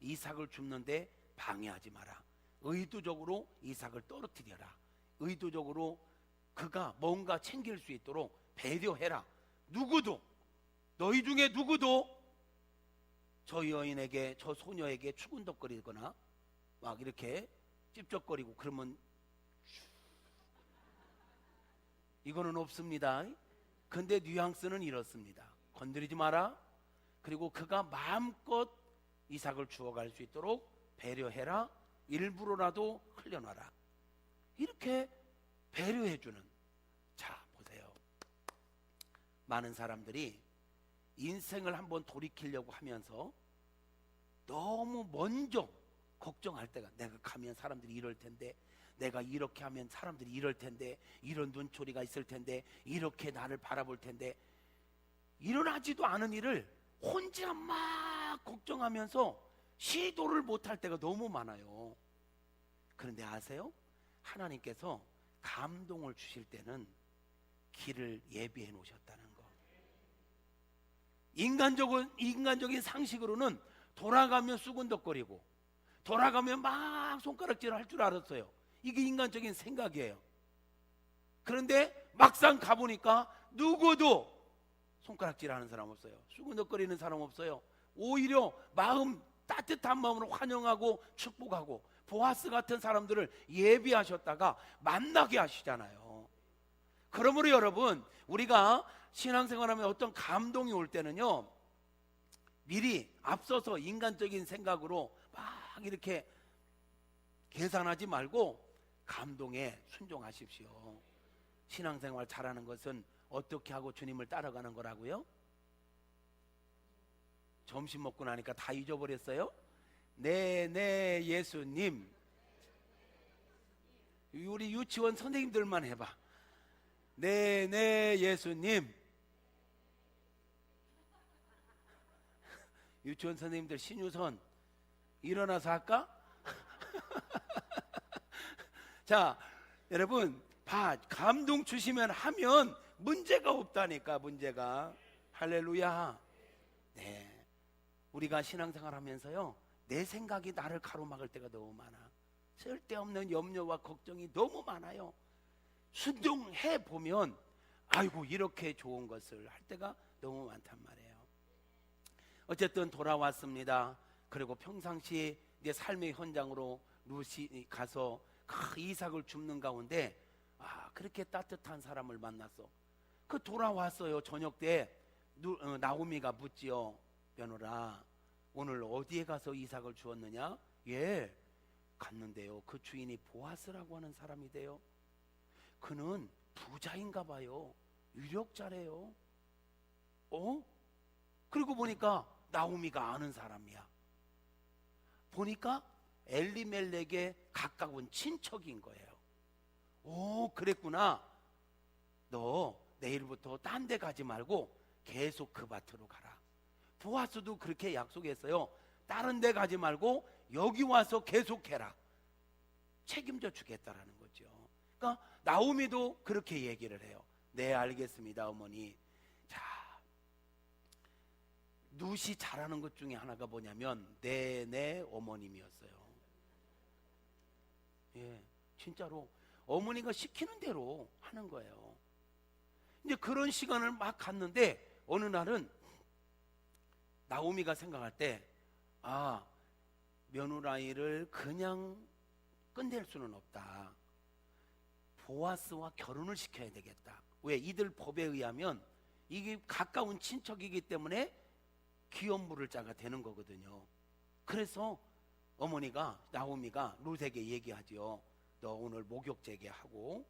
이삭을 줍는데 방해하지 마라. 의도적으로 이삭을 떨어뜨려라. 의도적으로 그가 뭔가 챙길 수 있도록 배려해라. 누구도, 너희 중에 누구도 저 여인에게, 저 소녀에게 추근덕거리거나 막 이렇게 찝쩍거리고 그러면 이거는 없습니다. 근데 뉘앙스는 이렇습니다. 건드리지 마라. 그리고 그가 마음껏 이삭을 주워갈 수 있도록 배려해라. 일부러라도 흘려놔라. 이렇게 배려해주는. 자, 보세요. 많은 사람들이 인생을 한번 돌이키려고 하면서 너무 먼저 걱정할 때가, 내가 가면 사람들이 이럴 텐데, 내가 이렇게 하면 사람들이 이럴 텐데, 이런 눈초리가 있을 텐데, 이렇게 나를 바라볼 텐데, 일어나지도 않은 일을 혼자 막 걱정하면서 시도를 못할 때가 너무 많아요. 그런데 아세요? 하나님께서 감동을 주실 때는 길을 예비해 놓으셨다는 거. 인간적인 상식으로는 돌아가면 수근덕거리고 돌아가면 막 손가락질을 할 줄 알았어요. 이게 인간적인 생각이에요. 그런데 막상 가보니까 누구도 손가락질하는 사람 없어요. 수근덕거리는 사람 없어요. 오히려 따뜻한 마음으로 환영하고 축복하고 보아스 같은 사람들을 예비하셨다가 만나게 하시잖아요. 그러므로 여러분, 우리가 신앙생활하면 어떤 감동이 올 때는요, 미리 앞서서 인간적인 생각으로 막 이렇게 계산하지 말고 감동에 순종하십시오. 신앙생활 잘하는 것은 어떻게 하고 주님을 따라가는 거라고요? 점심 먹고 나니까 다 잊어버렸어요? 네 예수님. 우리 유치원 선생님들만 해봐. 네 예수님. 유치원 선생님들 신유선 일어나서 할까? 자, 여러분, 감동 주시면 하면 문제가 없다니까. 문제가. 할렐루야. 네, 우리가 신앙생활 하면서요, 내 생각이 나를 가로막을 때가 너무 많아. 쓸데없는 염려와 걱정이 너무 많아요. 순종해 보면 아이고, 이렇게 좋은 것을 할 때가 너무 많단 말이에요. 어쨌든 돌아왔습니다. 그리고 평상시에 내 삶의 현장으로 룻이 가서 이삭을 줍는 가운데 그렇게 따뜻한 사람을 만났어. 돌아왔어요. 저녁 때 나오미가 묻지요. 며느라, 오늘 어디에 가서 이삭을 주었느냐? 예, 갔는데요, 그 주인이 보아스라고 하는 사람이래요. 그는 부자인가 봐요. 유력자래요. 그리고 보니까 나오미가 아는 사람이야. 보니까 엘리멜렉의 가까운 친척인 거예요. 오, 그랬구나. 너 내일부터 딴 데 가지 말고 계속 그 밭으로 가라. 보아스도 그렇게 약속했어요. 다른 데 가지 말고 여기 와서 계속해라. 책임져 주겠다라는 거죠. 그러니까 나오미도 그렇게 얘기를 해요. 네, 알겠습니다, 어머니. 자, 룻이 잘하는 것 중에 하나가 뭐냐면 네 어머님이었어요. 예, 진짜로 어머니가 시키는 대로 하는 거예요. 이제 그런 시간을 막 갔는데 어느 날은 나오미가 생각할 때, 아, 며느라이를 그냥 끝낼 수는 없다. 보아스와 결혼을 시켜야 되겠다. 왜? 이들 법에 의하면 이게 가까운 친척이기 때문에 기업물을 자가 되는 거거든요. 그래서 어머니가, 나오미가 룻에게 얘기하죠. 너 오늘 목욕제게 하고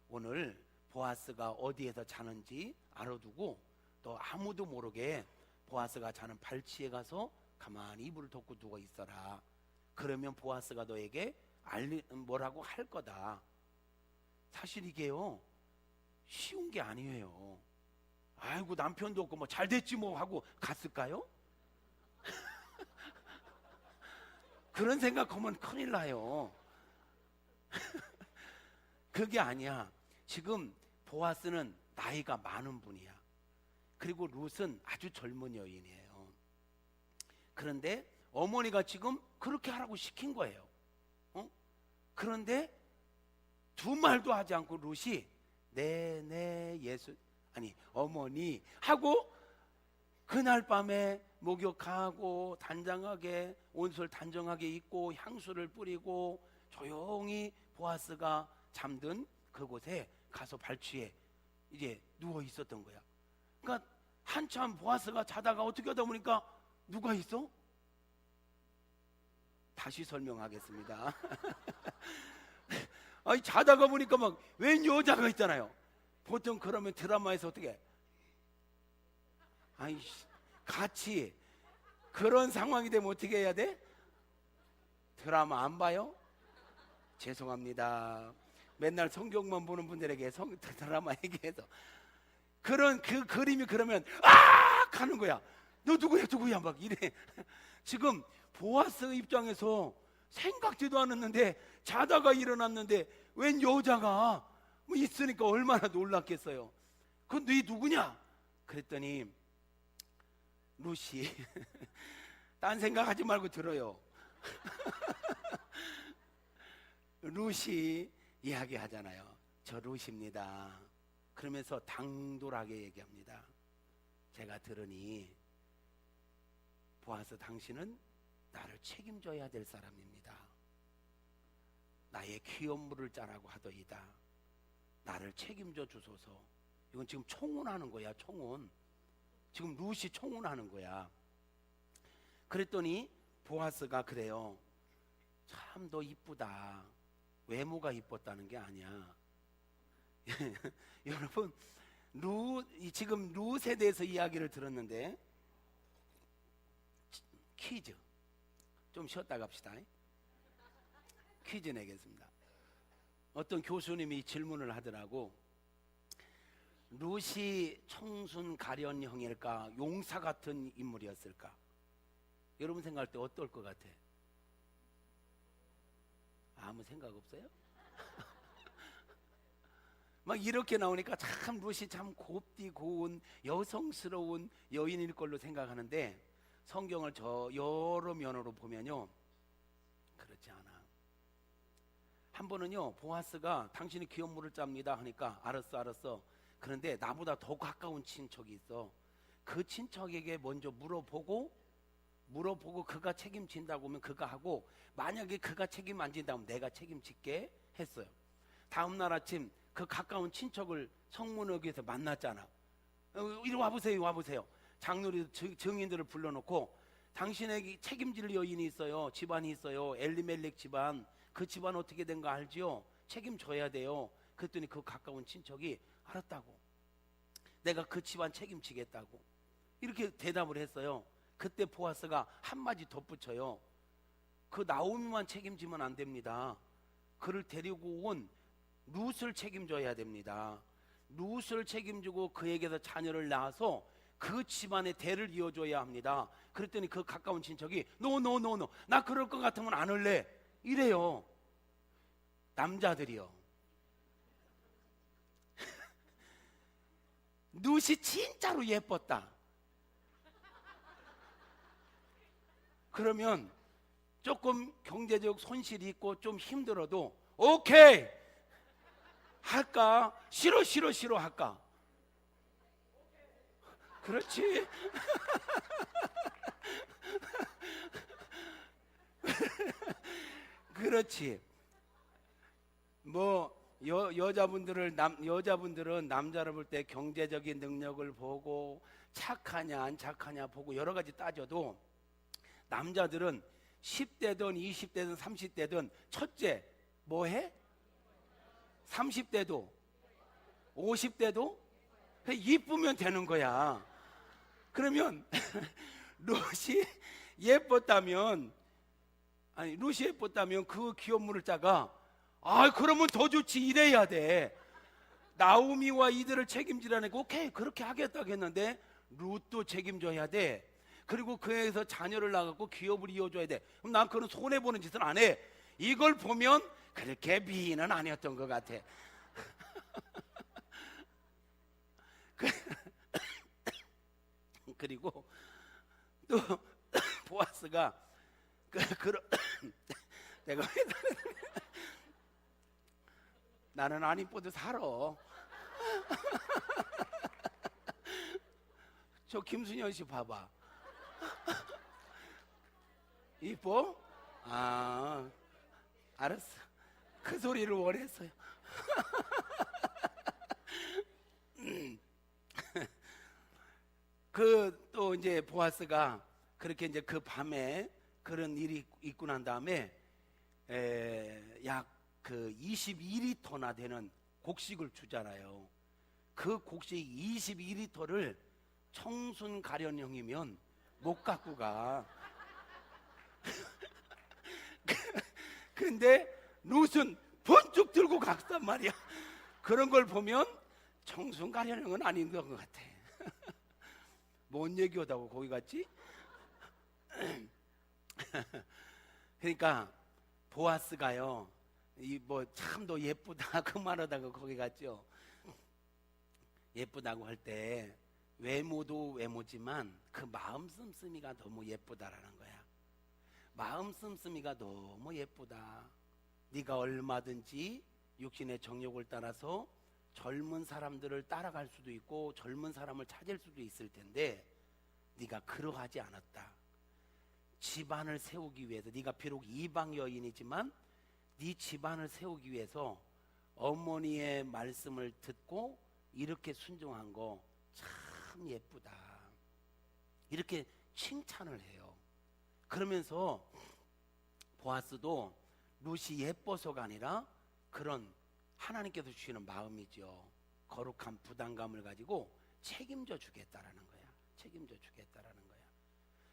오늘 보아스가 어디에서 자는지 알아두고 너 아무도 모르게 보아스가 자는 발치에 가서 가만히 이불을 덮고 누워 있어라. 그러면 보아스가 너에게 뭐라고 할 거다. 사실 이게요, 쉬운 게 아니에요. 아이고, 남편도 없고 뭐 잘 됐지 뭐 하고 갔을까요? 그런 생각하면 큰일 나요. 그게 아니야. 지금 보아스는 나이가 많은 분이야. 그리고 룻은 아주 젊은 여인이에요. 그런데 어머니가 지금 그렇게 하라고 시킨 거예요. 그런데 두 말도 하지 않고 룻이 네 예수, 아니 어머니 하고 그날 밤에 목욕하고 단정하게 옷을 단정하게 입고 향수를 뿌리고 조용히 보아스가 잠든 그곳에 가서 발치에 이제 누워 있었던 거야. 그러니까 한참 보아스가 자다가 어떻게 하다 보니까 누가 있어? 다시 설명하겠습니다. 아니, 자다가 보니까 막 웬 여자가 있잖아요. 보통 그러면 드라마에서 어떻게, 아이, 같이 그런 상황이 되면 어떻게 해야 돼? 드라마 안 봐요? 죄송합니다. 맨날 성경만 보는 분들에게 드라마 얘기해서 그런 그 그림이 그러면 아 하는 거야. 너 누구야 막 이래. 지금 보아스 입장에서 생각지도 않았는데 자다가 일어났는데 웬 여자가 뭐 있으니까 얼마나 놀랐겠어요. 그건 네 누구냐? 그랬더니 룻이 딴 생각하지 말고 들어요. 룻이 이야기하잖아요. 저 룻입니다. 그러면서 당돌하게 얘기합니다. 제가 들으니 보아스, 당신은 나를 책임져야 될 사람입니다. 나의 기업물을 짜라고 하더이다. 나를 책임져 주소서. 이건 지금 청혼하는 거야. 청혼. 지금 룻이 청혼하는 거야. 그랬더니 보아스가 그래요. 참 너 이쁘다. 외모가 이뻤다는 게 아니야. 여러분, 지금 룻에 대해서 이야기를 들었는데 퀴즈 좀 쉬었다 갑시다. 퀴즈 내겠습니다. 어떤 교수님이 질문을 하더라고. 룻이 청순 가련형일까, 용사 같은 인물이었을까? 여러분 생각할 때 어떨 것 같아? 아무 생각 없어요? 막 이렇게 나오니까 참 룻이 참 곱디 고운 여성스러운 여인일 걸로 생각하는데 성경을 저 여러 면으로 보면요, 그렇지 않아. 한 번은요, 보아스가 당신이 기업물을 짭니다 하니까 알았어. 그런데 나보다 더 가까운 친척이 있어. 그 친척에게 먼저 물어보고 그가 책임진다고 하면 그가 하고, 만약에 그가 책임 안 진다면 내가 책임질게 했어요. 다음 날 아침 그 가까운 친척을 성문역에서 만났잖아. 이리 와보세요. 장로리 증인들을 불러놓고 당신에게 책임질 여인이 있어요. 집안이 있어요. 엘리멜렉 집안. 그 집안 어떻게 된 거 알지요? 책임져야 돼요. 그랬더니 그 가까운 친척이 알았다고. 내가 그 집안 책임지겠다고. 이렇게 대답을 했어요. 그때 보아스가 한마디 덧붙여요. 그 나오미만 책임지면 안 됩니다. 그를 데리고 온 룻을 책임져야 됩니다. 룻을 책임지고 그에게서 자녀를 낳아서 그 집안의 대를 이어줘야 합니다. 그랬더니 그 가까운 친척이 노 나 그럴 것 같으면 안 할래 이래요. 남자들이요. 룻이 진짜로 예뻤다. 그러면 조금 경제적 손실이 있고 좀 힘들어도 오케이 할까? 싫어 할까? 그렇지. 그렇지. 뭐 여자분들은 남자를 볼 때 경제적인 능력을 보고 착하냐 안 착하냐 보고 여러 가지 따져도 남자들은 10대든 20대든 30대든 첫째 뭐해? 30대도 50대도 이쁘면 되는 거야. 그러면 루시 예뻤다면 그 귀여운 물자가 그러면 더 좋지 이래야 돼. 나오미와 이들을 책임지라니까 오케이 그렇게 하겠다고 했는데 룻도 책임져야 돼. 그리고 그에서 자녀를 낳았고 기업을 이어줘야 돼. 그럼 난 그런 손해보는 짓은 안 해. 이걸 보면 그렇게 미인은 아니었던 것 같아. 그리고 또 보아스가 내가 나는 안 이뻐도 살아. 저 김순현 씨 봐봐. 이뻐? 알았어. 그 소리를 원했어요. 또 이제 보아스가 그렇게 이제 그 밤에 그런 일이 있고 난 다음에 약 그 22리터나 되는 곡식을 주잖아요. 그 곡식 22리터를 청순 가련형이면 못 갖고 가. 근데 룻은 번쩍 들고 갔단 말이야. 그런 걸 보면 청순 가련형은 아닌 것 같아. 뭔 얘기하다고 거기 갔지? 그러니까 보아스가요, 이 뭐 참 너 예쁘다 그 말하다가 거기 갔죠. 예쁘다고 할 때 외모도 외모지만 그 마음 씀씀이가 너무 예쁘다라는 거야. 마음 씀씀이가 너무 예쁘다. 네가 얼마든지 육신의 정욕을 따라서 젊은 사람들을 따라갈 수도 있고 젊은 사람을 찾을 수도 있을 텐데 네가 그러하지 않았다. 집안을 세우기 위해서, 네가 비록 이방 여인이지만 네 집안을 세우기 위해서 어머니의 말씀을 듣고 이렇게 순종한 거 참 예쁘다. 이렇게 칭찬을 해요. 그러면서 보아스도 룻이 예뻐서가 아니라 그런 하나님께서 주시는 마음이죠. 거룩한 부담감을 가지고 책임져 주겠다라는 거야. 책임져 주겠다라는 거야.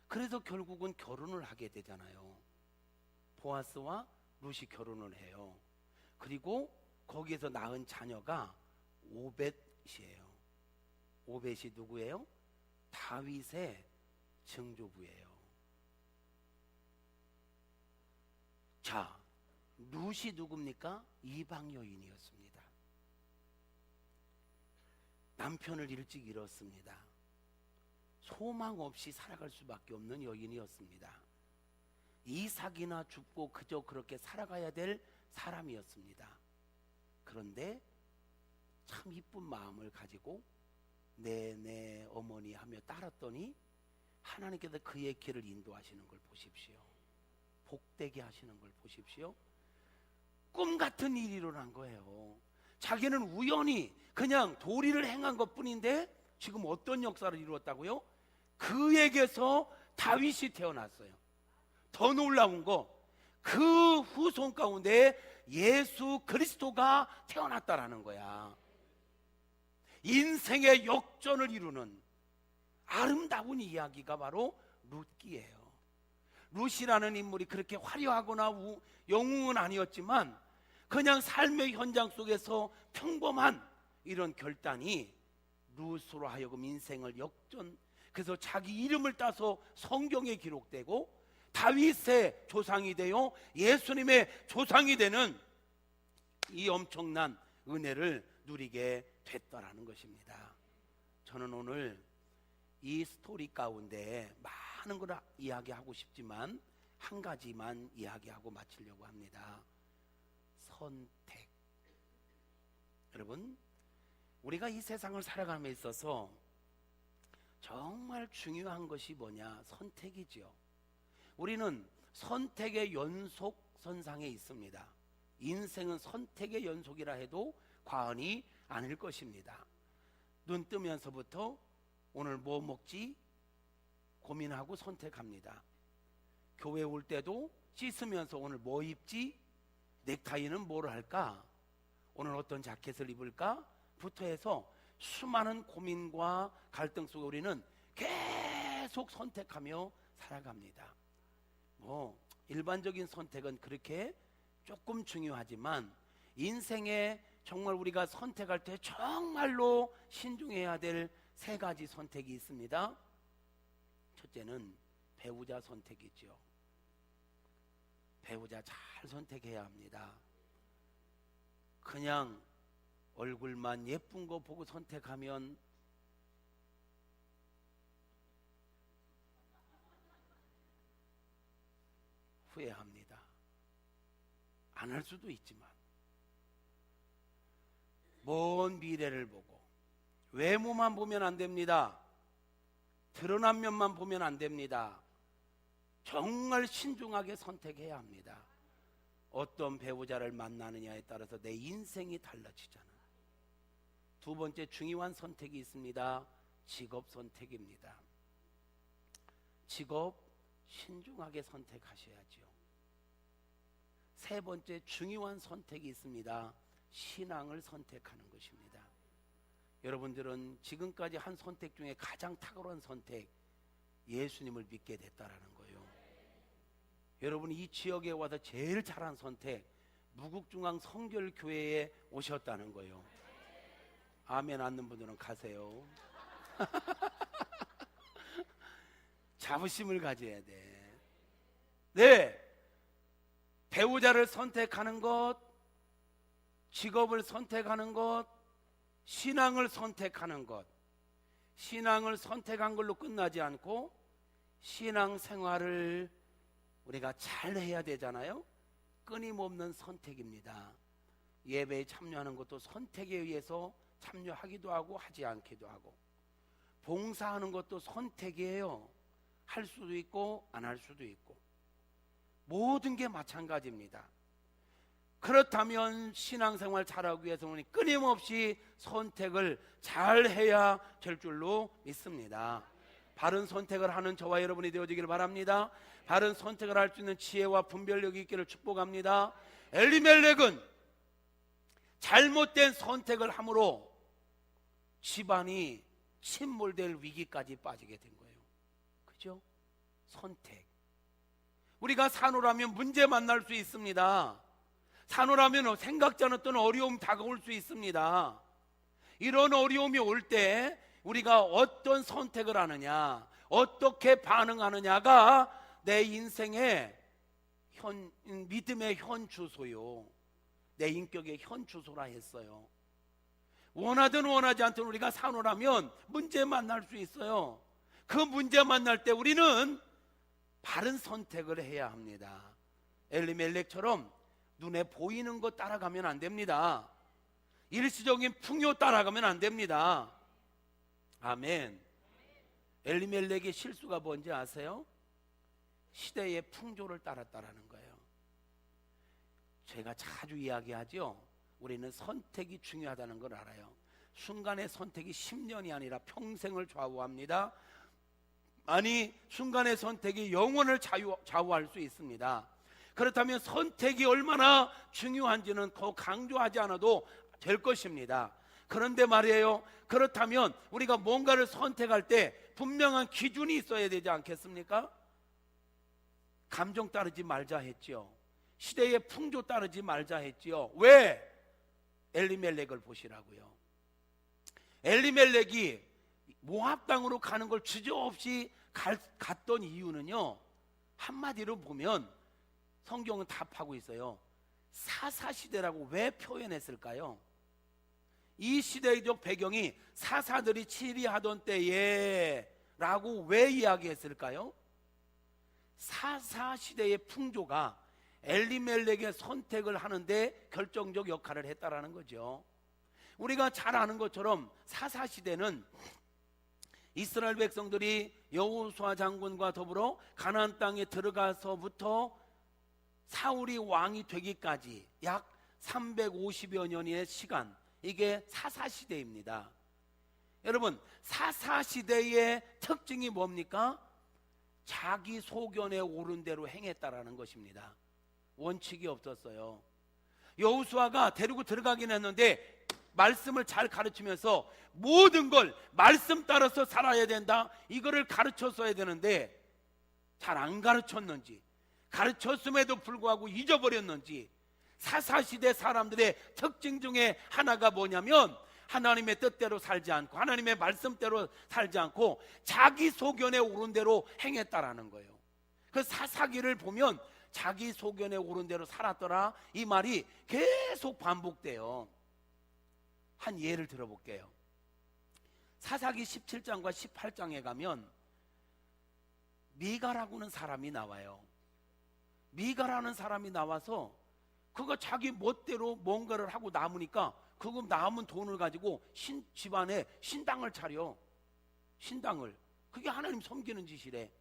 그래서 결국은 결혼을 하게 되잖아요. 보아스와 룻이 결혼을 해요. 그리고 거기에서 낳은 자녀가 오벳이에요. 오벳이 누구예요? 다윗의 증조부예요. 자, 룻이 누굽니까? 이방 여인이었습니다. 남편을 일찍 잃었습니다. 소망 없이 살아갈 수밖에 없는 여인이었습니다. 이삭이나 죽고 그저 그렇게 살아가야 될 사람이었습니다. 그런데 참 이쁜 마음을 가지고 내 어머니 하며 따랐더니 하나님께서 그의 길을 인도하시는 걸 보십시오. 복되게 하시는 걸 보십시오. 꿈 같은 일이 일어난 거예요. 자기는 우연히 그냥 도리를 행한 것뿐인데 지금 어떤 역사를 이루었다고요? 그에게서 다윗이 태어났어요. 더 놀라운 거, 그 후손 가운데 예수 그리스도가 태어났다라는 거야. 인생의 역전을 이루는 아름다운 이야기가 바로 룻기예요. 룻이라는 인물이 그렇게 화려하거나 영웅은 아니었지만 그냥 삶의 현장 속에서 평범한 이런 결단이 룻으로 하여금 인생을 그래서 자기 이름을 따서 성경에 기록되고 다윗의 조상이 되어 예수님의 조상이 되는 이 엄청난 은혜를 누리게 됐다라는 것입니다. 저는 오늘 이 스토리 가운데 많은 걸 이야기하고 싶지만 한 가지만 이야기하고 마치려고 합니다. 선택. 여러분, 우리가 이 세상을 살아감에 있어서 정말 중요한 것이 뭐냐? 선택이죠. 우리는 선택의 연속선상에 있습니다. 인생은 선택의 연속이라 해도 과언이 아닐 것입니다. 눈 뜨면서부터 오늘 뭐 먹지 고민하고 선택합니다. 교회 올 때도 씻으면서 오늘 뭐 입지, 넥타이는 뭘 할까, 오늘 어떤 자켓을 입을까 부터 해서 수많은 고민과 갈등 속에 우리는 계속 선택하며 살아갑니다. 뭐 일반적인 선택은 그렇게 조금 중요하지만 인생에 정말 우리가 선택할 때 정말로 신중해야 될 세 가지 선택이 있습니다. 첫째는 배우자 선택이죠. 배우자 잘 선택해야 합니다. 그냥 얼굴만 예쁜 거 보고 선택하면 후회합니다. 안 할 수도 있지만 먼 미래를 보고 외모만 보면 안 됩니다. 드러난 면만 보면 안 됩니다. 정말 신중하게 선택해야 합니다. 어떤 배우자를 만나느냐에 따라서 내 인생이 달라지잖아요. 두 번째 중요한 선택이 있습니다. 직업 선택입니다. 직업 신중하게 선택하셔야죠. 세 번째 중요한 선택이 있습니다. 신앙을 선택하는 것입니다. 여러분들은 지금까지 한 선택 중에 가장 탁월한 선택, 예수님을 믿게 됐다라는 거예요. 여러분이 이 지역에 와서 제일 잘한 선택, 무국중앙 성결교회에 오셨다는 거예요. 아멘 않는 분들은 가세요. 자부심을 가져야 돼. 네, 배우자를 선택하는 것, 직업을 선택하는 것, 신앙을 선택하는 것. 신앙을 선택한 걸로 끝나지 않고 신앙생활을 우리가 잘 해야 되잖아요. 끊임없는 선택입니다. 예배에 참여하는 것도 선택에 의해서 참여하기도 하고 하지 않기도 하고, 봉사하는 것도 선택이에요. 할 수도 있고 안 할 수도 있고, 모든 게 마찬가지입니다. 그렇다면 신앙생활 잘하기 위해서는 끊임없이 선택을 잘 해야 될 줄로 믿습니다. 바른 선택을 하는 저와 여러분이 되어지기를 바랍니다. 바른 선택을 할 수 있는 지혜와 분별력이 있기를 축복합니다. 엘리멜렉은 잘못된 선택을 함으로 집안이 침몰될 위기까지 빠지게 된 거예요. 그죠? 선택. 우리가 산후라면 문제 만날 수 있습니다. 산후라면 생각지 않았던 어려움 다가올 수 있습니다. 이런 어려움이 올 때 우리가 어떤 선택을 하느냐, 어떻게 반응하느냐가 내 인생의 믿음의 현 주소요, 내 인격의 현 주소라 했어요. 원하든 원하지 않든 우리가 산후라면 문제 만날 수 있어요. 그 문제 만날 때 우리는 바른 선택을 해야 합니다. 엘리멜렉처럼 눈에 보이는 거 따라가면 안 됩니다. 일시적인 풍요 따라가면 안 됩니다. 아멘. 엘리멜렉의 실수가 뭔지 아세요? 시대의 풍조를 따랐다라는 거예요. 제가 자주 이야기하죠. 우리는 선택이 중요하다는 걸 알아요. 순간의 선택이 10년이 아니라 평생을 좌우합니다. 아니, 순간의 선택이 영혼을 좌우할 수 있습니다. 그렇다면 선택이 얼마나 중요한지는 더 강조하지 않아도 될 것입니다. 그런데 말이에요, 그렇다면 우리가 뭔가를 선택할 때 분명한 기준이 있어야 되지 않겠습니까? 감정 따르지 말자 했죠. 시대의 풍조 따르지 말자 했죠. 왜? 엘리멜렉을 보시라고요. 엘리멜렉이 모압 땅으로 가는 걸 주저없이 갔던 이유는요, 한마디로 보면 성경은 답하고 있어요. 사사시대라고 왜 표현했을까요? 이 시대적 배경이 사사들이 치리하던 때에 라고 왜 이야기했을까요? 사사시대의 풍조가 엘리멜렉의 선택을 하는데 결정적 역할을 했다라는 거죠. 우리가 잘 아는 것처럼 사사시대는 이스라엘 백성들이 여호수아 장군과 더불어 가나안 땅에 들어가서부터 사울이 왕이 되기까지 약 350여 년의 시간, 이게 사사시대입니다. 여러분, 사사시대의 특징이 뭡니까? 자기 소견에 옳은 대로 행했다라는 것입니다. 원칙이 없었어요. 여호수아가 데리고 들어가긴 했는데 말씀을 잘 가르치면서 모든 걸 말씀 따라서 살아야 된다, 이거를 가르쳤어야 되는데 잘 안 가르쳤는지, 가르쳤음에도 불구하고 잊어버렸는지, 사사시대 사람들의 특징 중에 하나가 뭐냐면 하나님의 뜻대로 살지 않고 하나님의 말씀대로 살지 않고 자기 소견에 옳은 대로 행했다라는 거예요. 그 사사기를 보면 자기 소견에 옳은 대로 살았더라, 이 말이 계속 반복돼요. 한 예를 들어볼게요. 사사기 17장과 18장에 가면 미가라고는 사람이 나와요. 미가라는 사람이 나와서 그가 자기 멋대로 뭔가를 하고 남으니까 그거 남은 돈을 가지고 집안에 신당을 차려. 신당을. 그게 하나님 섬기는 짓이래.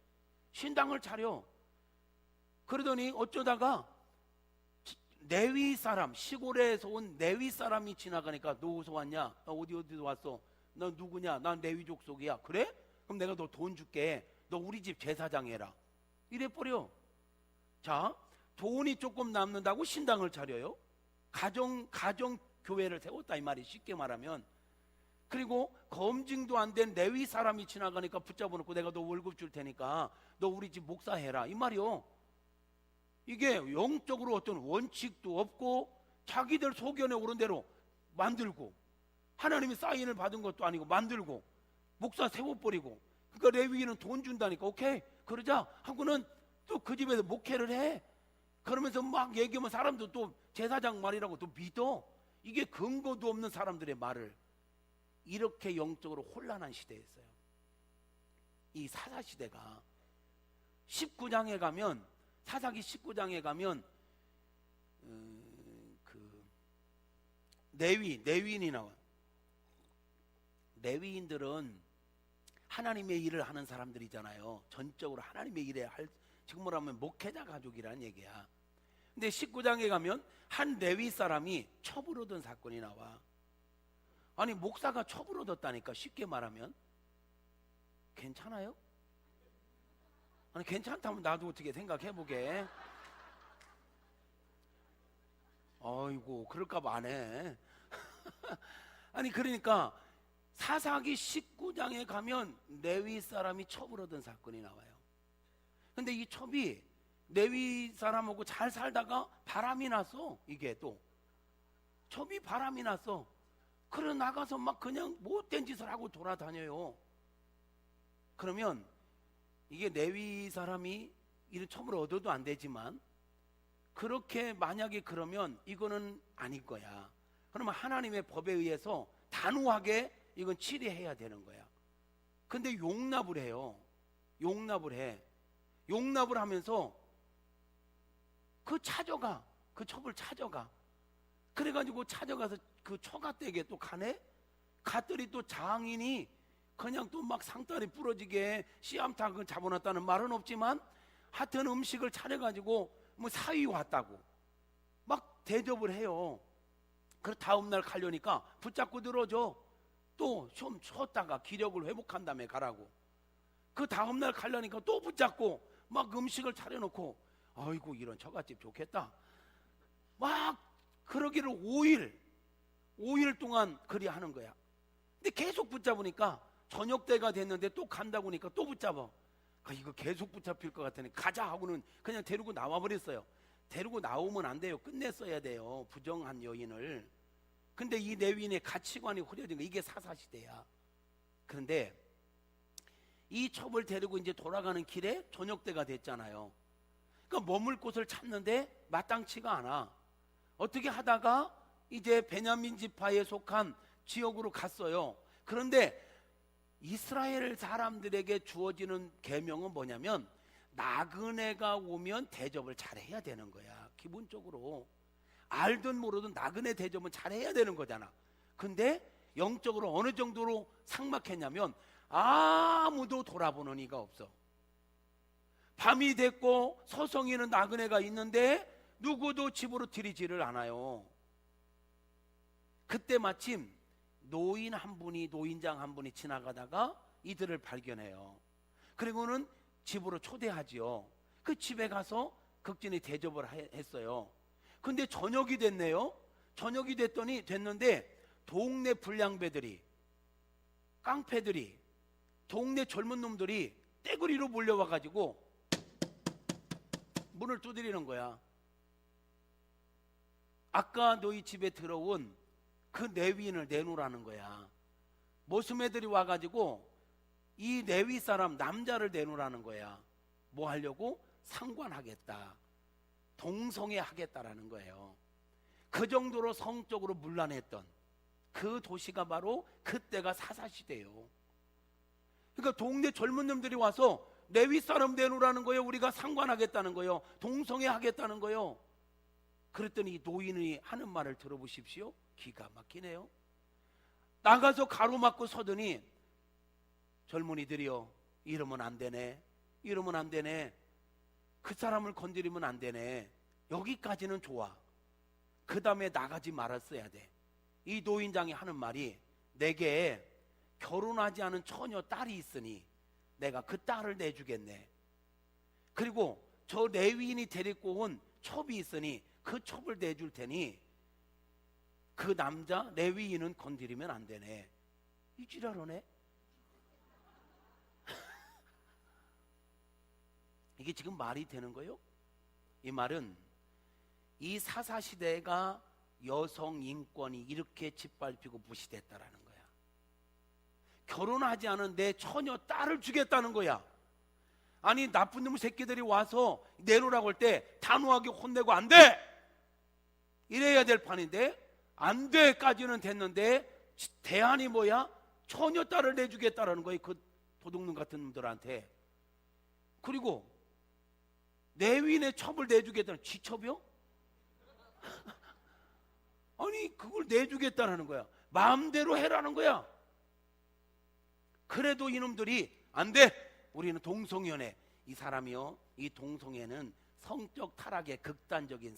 신당을 차려. 그러더니 어쩌다가 레위 사람, 시골에서 온 레위 사람이 지나가니까 너 어디서 왔냐? 나 어디서 왔어? 너 누구냐? 난 레위 족속이야. 그래? 그럼 내가 너 돈 줄게. 너 우리 집 제사장 해라. 이래버려. 자, 돈이 조금 남는다고 신당을 차려요. 가정 교회를 세웠다, 이 말이 쉽게 말하면. 그리고 검증도 안 된 레위 사람이 지나가니까 붙잡아 놓고 내가 너 월급 줄 테니까 너 우리 집 목사 해라, 이 말이요. 이게 영적으로 어떤 원칙도 없고 자기들 소견에 옳은 대로 만들고, 하나님이 사인을 받은 것도 아니고 만들고 목사 세워버리고, 그러니까 레위인은 돈 준다니까 오케이 그러자 하고는 또 그 집에서 목회를 해. 그러면서 막 얘기하면 사람도 또 제사장 말이라고 또 믿어. 이게 근거도 없는 사람들의 말을. 이렇게 영적으로 혼란한 시대였어요. 이 사사시대가 19장에 가면, 사사기 19장에 가면 그 레위인이 나와요. 레위인들은 하나님의 일을 하는 사람들이잖아요. 전적으로 하나님의 일에 지금으로 하면 목회자 가족이라는 얘기야. 근데 19장에 가면 한 레위 사람이 첩을 얻은 사건이 나와. 아니, 목사가 첩을 얻었다니까. 쉽게 말하면 괜찮아요? 아니, 괜찮다면 나도 어떻게 생각해보게. 아이고, 그럴까봐 안 해. 아니, 그러니까 사사기 19장에 가면 레위 사람이 첩을 얻은 사건이 나와요. 근데 이 첩이 레위 사람하고 잘 살다가 바람이 났어. 이게 또 첩이 바람이 났어. 그래 나가서 막 그냥 못된 짓을 하고 돌아다녀요. 그러면 이게 레위 사람이 이런 첩을 얻어도 안 되지만, 그렇게 만약에 그러면 이거는 아닐 거야. 그러면 하나님의 법에 의해서 단호하게 이건 치리해야 되는 거야. 근데 용납을 해요. 용납을 해. 용납을 하면서 그 첩을 찾아가. 그래가지고 찾아가서 그 처갓댁에 또 가네. 갔더니 또 장인이 그냥 또 막 상다리 부러지게 씨암탉을 잡아놨다는 말은 없지만 하여튼 음식을 차려가지고 뭐 사위 왔다고 막 대접을 해요. 그래 다음날 가려니까 붙잡고 들어줘. 또 좀 쉬었다가 기력을 회복한 다음에 가라고. 그 다음날 가려니까 또 붙잡고 막 음식을 차려놓고, 아이고 이런 처갓집 좋겠다. 막 그러기를 5일 동안 그리 하는 거야. 근데 계속 붙잡으니까 저녁 때가 됐는데 또 간다고 하니까 또 붙잡아. 이거 계속 붙잡힐 것 같으니 가자 하고는 그냥 데리고 나와버렸어요. 데리고 나오면 안 돼요. 끝냈어야 돼요. 부정한 여인을. 근데 이 레위인의 가치관이 흐려진 거, 이게 사사시대야. 그런데 이 첩을 데리고 이제 돌아가는 길에 저녁 때가 됐잖아요. 그러니까 머물 곳을 찾는데 마땅치가 않아. 어떻게 하다가 이제 베냐민 지파에 속한 지역으로 갔어요. 그런데 이스라엘 사람들에게 주어지는 계명은 뭐냐면 나그네가 오면 대접을 잘해야 되는 거야. 기본적으로 알든 모르든 나그네 대접은 잘해야 되는 거잖아. 근데 영적으로 어느 정도로 삭막했냐면 아무도 돌아보는 이가 없어. 밤이 됐고 서성이는 나그네가 있는데 누구도 집으로 들이지를 않아요. 그때 마침 노인장 한 분이 지나가다가 이들을 발견해요. 그리고는 집으로 초대하지요. 그 집에 가서 극진히 대접을 했어요. 근데 저녁이 됐네요. 저녁이 됐는데 동네 불량배들이, 깡패들이, 동네 젊은 놈들이 떼구리로 몰려와가지고 문을 두드리는 거야. 아까 너희 집에 들어온 그 레위인을 내놓으라는 거야. 모스매들이 와가지고 이 레위 사람 남자를 내놓으라는 거야. 뭐 하려고? 상관하겠다, 동성애 하겠다라는 거예요. 그 정도로 성적으로 문란했던 그 도시가 바로 그때가 사사시대예요. 그러니까 동네 젊은 놈들이 와서 레위 사람 내놓으라는 거예요. 우리가 상관하겠다는 거예요. 동성애 하겠다는 거예요. 그랬더니 이 노인이 하는 말을 들어보십시오. 기가 막히네요. 나가서 가로막고 서더니 젊은이들이요, 이러면 안 되네, 이러면 안 되네, 그 사람을 건드리면 안 되네, 여기까지는 좋아, 그 다음에 나가지 말았어야 돼. 이 노인장이 하는 말이, 내게 결혼하지 않은 처녀 딸이 있으니 내가 그 딸을 내주겠네. 그리고 저 레위인이 데리고 온 첩이 있으니 그 첩을 내줄 테니 그 남자 레위인은 건드리면 안 되네. 이 지랄하네. 이게 지금 말이 되는 거요? 이 말은 이 사사시대가 여성 인권이 이렇게 짓밟히고 무시됐다라는 거야. 결혼하지 않은 내 처녀 딸을 주겠다는 거야. 아니, 나쁜 놈 새끼들이 와서 내놓으라고 할 때 단호하게 혼내고 안 돼! 이래야 될 판인데 안 돼까지는 됐는데 대안이 뭐야? 처녀 딸을 내주겠다라는 거야, 그 도둑놈 같은 놈들한테. 그리고 레위인의 첩을 내주겠다는, 쥐첩이요? 아니, 그걸 내주겠다는 거야. 마음대로 해라는 거야. 그래도 이놈들이 안 돼, 우리는 동성연애. 이 사람이요, 이 동성애는 성적 타락의 극단적인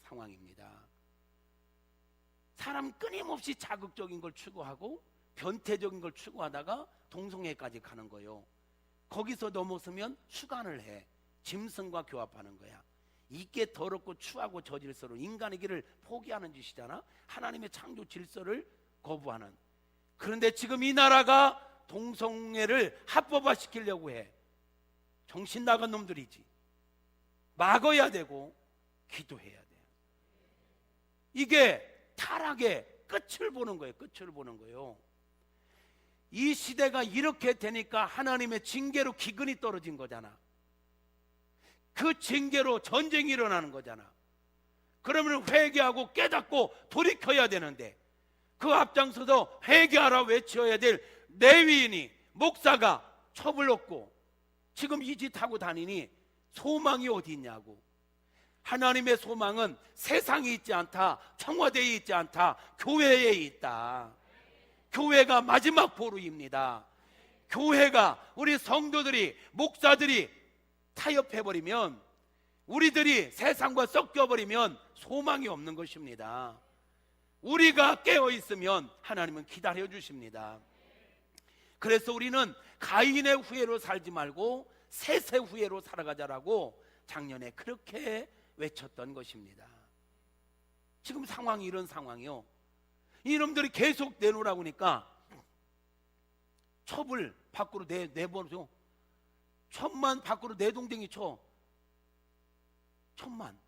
상황입니다. 사람 끊임없이 자극적인 걸 추구하고 변태적인 걸 추구하다가 동성애까지 가는 거예요. 거기서 넘어서면 수간을 해, 짐승과 교합하는 거야. 이게 더럽고 추하고 저질서로 인간의 길을 포기하는 짓이잖아. 하나님의 창조 질서를 거부하는. 그런데 지금 이 나라가 동성애를 합법화 시키려고 해. 정신 나간 놈들이지. 막아야 되고 기도해야 돼. 이게 타락의 끝을 보는 거예요. 끝을 보는 거예요. 이 시대가 이렇게 되니까 하나님의 징계로 기근이 떨어진 거잖아. 그 징계로 전쟁이 일어나는 거잖아. 그러면 회개하고 깨닫고 돌이켜야 되는데, 그 앞장서서 회개하라 외쳐야 될 레위인이, 목사가 첩을 얻고 지금 이 짓 하고 다니니 소망이 어디 있냐고. 하나님의 소망은 세상에 있지 않다, 청와대에 있지 않다, 교회에 있다. 교회가 마지막 보루입니다. 교회가, 우리 성도들이, 목사들이 타협해버리면, 우리들이 세상과 섞여버리면 소망이 없는 것입니다. 우리가 깨어있으면 하나님은 기다려주십니다. 그래서 우리는 가인의 후예로 살지 말고 셋의 후예로 살아가자라고 작년에 그렇게 외쳤던 것입니다. 지금 상황이 이런 상황이요. 이놈들이 계속 내놓으라고 하니까 첩을 밖으로 내버려줘. 첩만 밖으로 내동댕이 쳐. 첩만.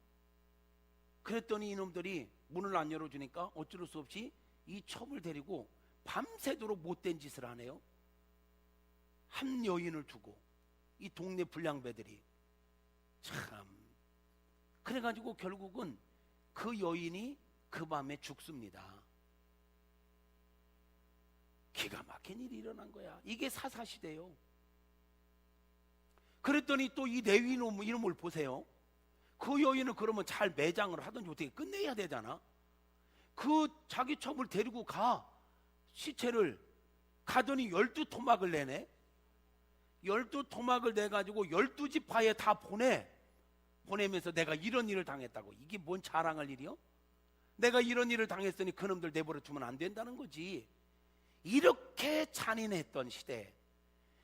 그랬더니 이놈들이 문을 안 열어주니까 어쩔 수 없이 이 첩을 데리고 밤새도록 못된 짓을 하네요. 한 여인을 두고, 이 동네 불량배들이. 참. 그래가지고 결국은 그 여인이 그 밤에 죽습니다. 기가 막힌 일이 일어난 거야. 이게 사사시대요. 그랬더니 또 이 레위 이놈을 보세요. 그 여인은 그러면 잘 매장을 하든지 어떻게 끝내야 되잖아. 그 자기 첩을 데리고 가, 시체를. 가더니 12토막을 내네. 12토막을 내가지고 12지파에 다 보내면서 내가 이런 일을 당했다고. 이게 뭔 자랑할 일이요? 내가 이런 일을 당했으니 그놈들 내버려 두면 안 된다는 거지. 이렇게 잔인했던 시대,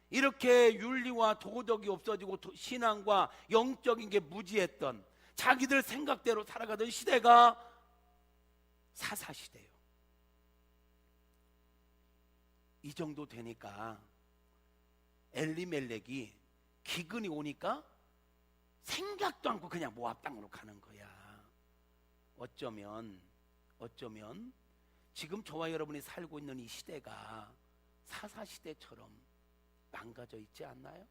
이렇게 윤리와 도덕이 없어지고 신앙과 영적인 게 무지했던, 자기들 생각대로 살아가던 시대가 사사시대예요. 이 정도 되니까 엘리멜렉이 기근이 오니까 생각도 않고 그냥 모압 땅으로 가는 거야. 어쩌면 지금 저와 여러분이 살고 있는 이 시대가 사사시대처럼 망가져 있지 않나요?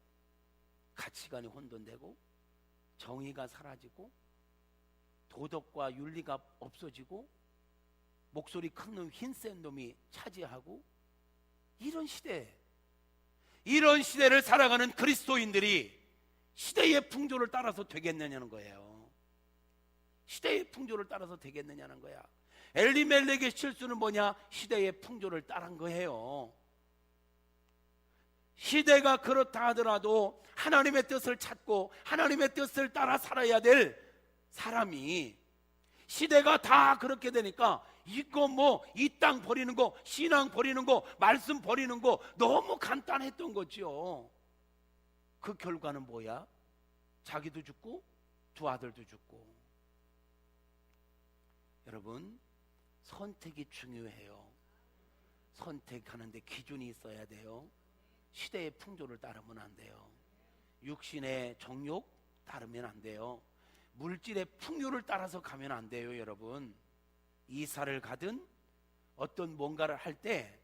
가치관이 혼돈되고 정의가 사라지고 도덕과 윤리가 없어지고 목소리 큰 놈, 흰센 놈이 차지하고, 이런 시대를 살아가는 그리스도인들이 시대의 풍조를 따라서 되겠느냐는 거예요. 시대의 풍조를 따라서 되겠느냐는 거야. 엘리멜렉의 실수는 뭐냐? 시대의 풍조를 따른 거예요. 시대가 그렇다 하더라도 하나님의 뜻을 찾고 하나님의 뜻을 따라 살아야 될 사람이, 시대가 다 그렇게 되니까 이거 뭐 이 땅 버리는 거, 신앙 버리는 거, 말씀 버리는 거 너무 간단했던 거죠. 그 결과는 뭐야? 자기도 죽고 두 아들도 죽고. 여러분, 선택이 중요해요. 선택하는데 기준이 있어야 돼요. 시대의 풍조를 따르면 안 돼요. 육신의 정욕 따르면 안 돼요. 물질의 풍요를 따라서 가면 안 돼요. 여러분, 이사를 가든 어떤 뭔가를 할 때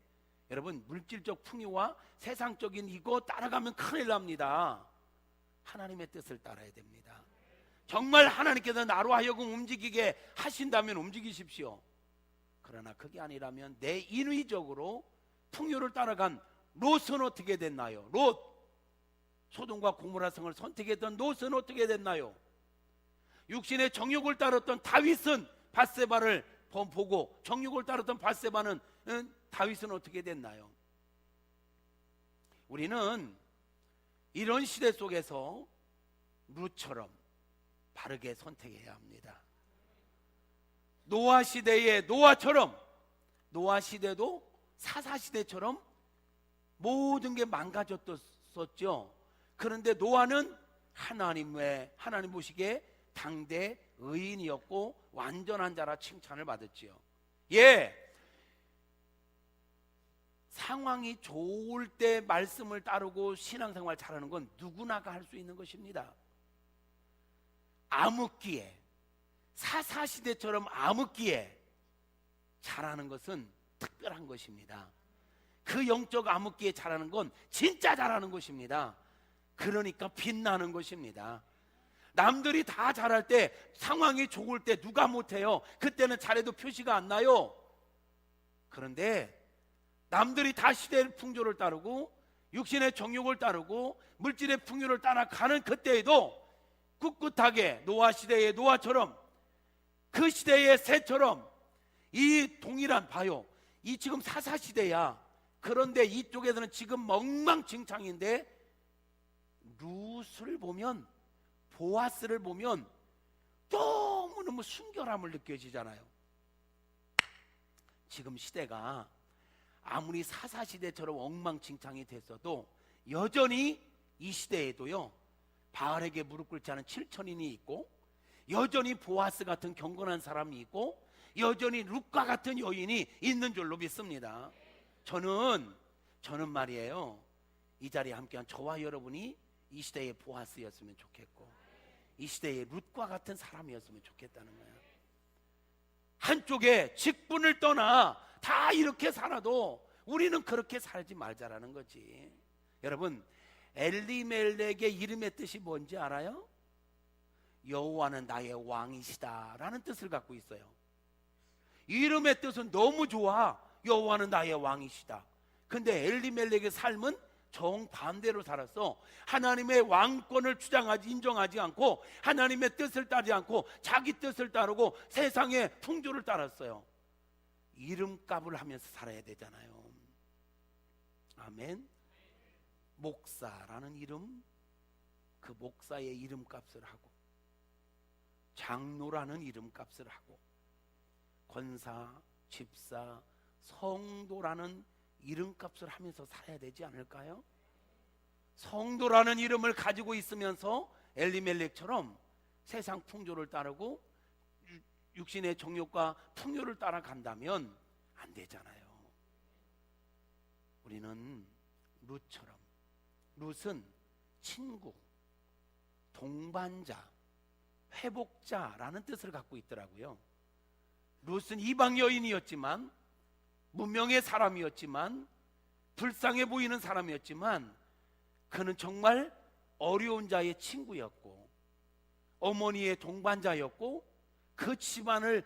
여러분, 물질적 풍요와 세상적인 이거 따라가면 큰일 납니다. 하나님의 뜻을 따라야 됩니다. 정말 하나님께서 나로 하여금 움직이게 하신다면 움직이십시오. 그러나 그게 아니라면 내 인위적으로 풍요를 따라간 롯은 어떻게 됐나요? 롯, 소돔과 고모라 성을 선택했던 롯은 어떻게 됐나요? 육신의 정욕을 따랐던 다윗은 밧세바를 보고, 정욕을 따랐던 밧세바는 다윗은 어떻게 됐나요? 우리는 이런 시대 속에서 룻처럼 바르게 선택해야 합니다. 노아 시대의 노아처럼, 노아 시대도 사사 시대처럼 모든 게 망가졌었죠. 그런데 노아는 하나님 보시기에 당대 의인이었고 완전한 자라 칭찬을 받았지요. 상황이 좋을 때 말씀을 따르고 신앙생활 잘하는 건 누구나가 할 수 있는 것입니다. 암흑기에, 사사시대처럼 암흑기에 잘하는 것은 특별한 것입니다. 그 영적 암흑기에 잘하는 건 진짜 잘하는 것입니다. 그러니까 빛나는 것입니다. 남들이 다 잘할 때, 상황이 좋을 때 누가 못해요? 그때는 잘해도 표시가 안 나요. 그런데 남들이 다 시대의 풍조를 따르고 육신의 정욕을 따르고 물질의 풍요를 따라가는 그때에도 꿋꿋하게 노아 시대의 노아처럼, 그 시대의 새처럼, 이 동일한, 봐요, 이 지금 사사시대야. 그런데 이쪽에서는 지금 엉망진창인데 룻을 보면, 보아스를 보면 너무너무 순결함을 느껴지잖아요. 지금 시대가 아무리 사사시대처럼 엉망진창이 됐어도 여전히 이 시대에도요, 바알에게 무릎 꿇지 않은 7천인이 있고, 여전히 보아스 같은 경건한 사람이 있고, 여전히 룻과 같은 여인이 있는 줄로 믿습니다. 저는 말이에요, 이 자리에 함께한 저와 여러분이 이 시대의 보아스였으면 좋겠고, 이 시대의 룻과 같은 사람이었으면 좋겠다는 거예요. 한쪽에 직분을 떠나 다 이렇게 살아도 우리는 그렇게 살지 말자라는 거지. 여러분, 엘리멜렉의 이름의 뜻이 뭔지 알아요? 여호와는 나의 왕이시다 라는 뜻을 갖고 있어요. 이름의 뜻은 너무 좋아. 여호와는 나의 왕이시다. 근데 엘리멜렉의 삶은 정반대로 살았어. 하나님의 왕권을 인정하지 않고, 하나님의 뜻을 따르지 않고 자기 뜻을 따르고 세상의 풍조를 따랐어요. 이름값을 하면서 살아야 되잖아요. 아멘. 목사라는 이름, 그 목사의 이름값을 하고, 장로라는 이름값을 하고, 권사, 집사, 성도라는 이름값을 하면서 살아야 되지 않을까요? 성도라는 이름을 가지고 있으면서 엘리멜렉처럼 세상 풍조를 따르고 육신의 정욕과 풍요를 따라간다면 안 되잖아요. 우리는 룻처럼, 룻은 친구, 동반자, 회복자라는 뜻을 갖고 있더라고요. 룻은 이방 여인이었지만, 문명의 사람이었지만, 불쌍해 보이는 사람이었지만, 그는 정말 어려운 자의 친구였고, 어머니의 동반자였고, 그 집안을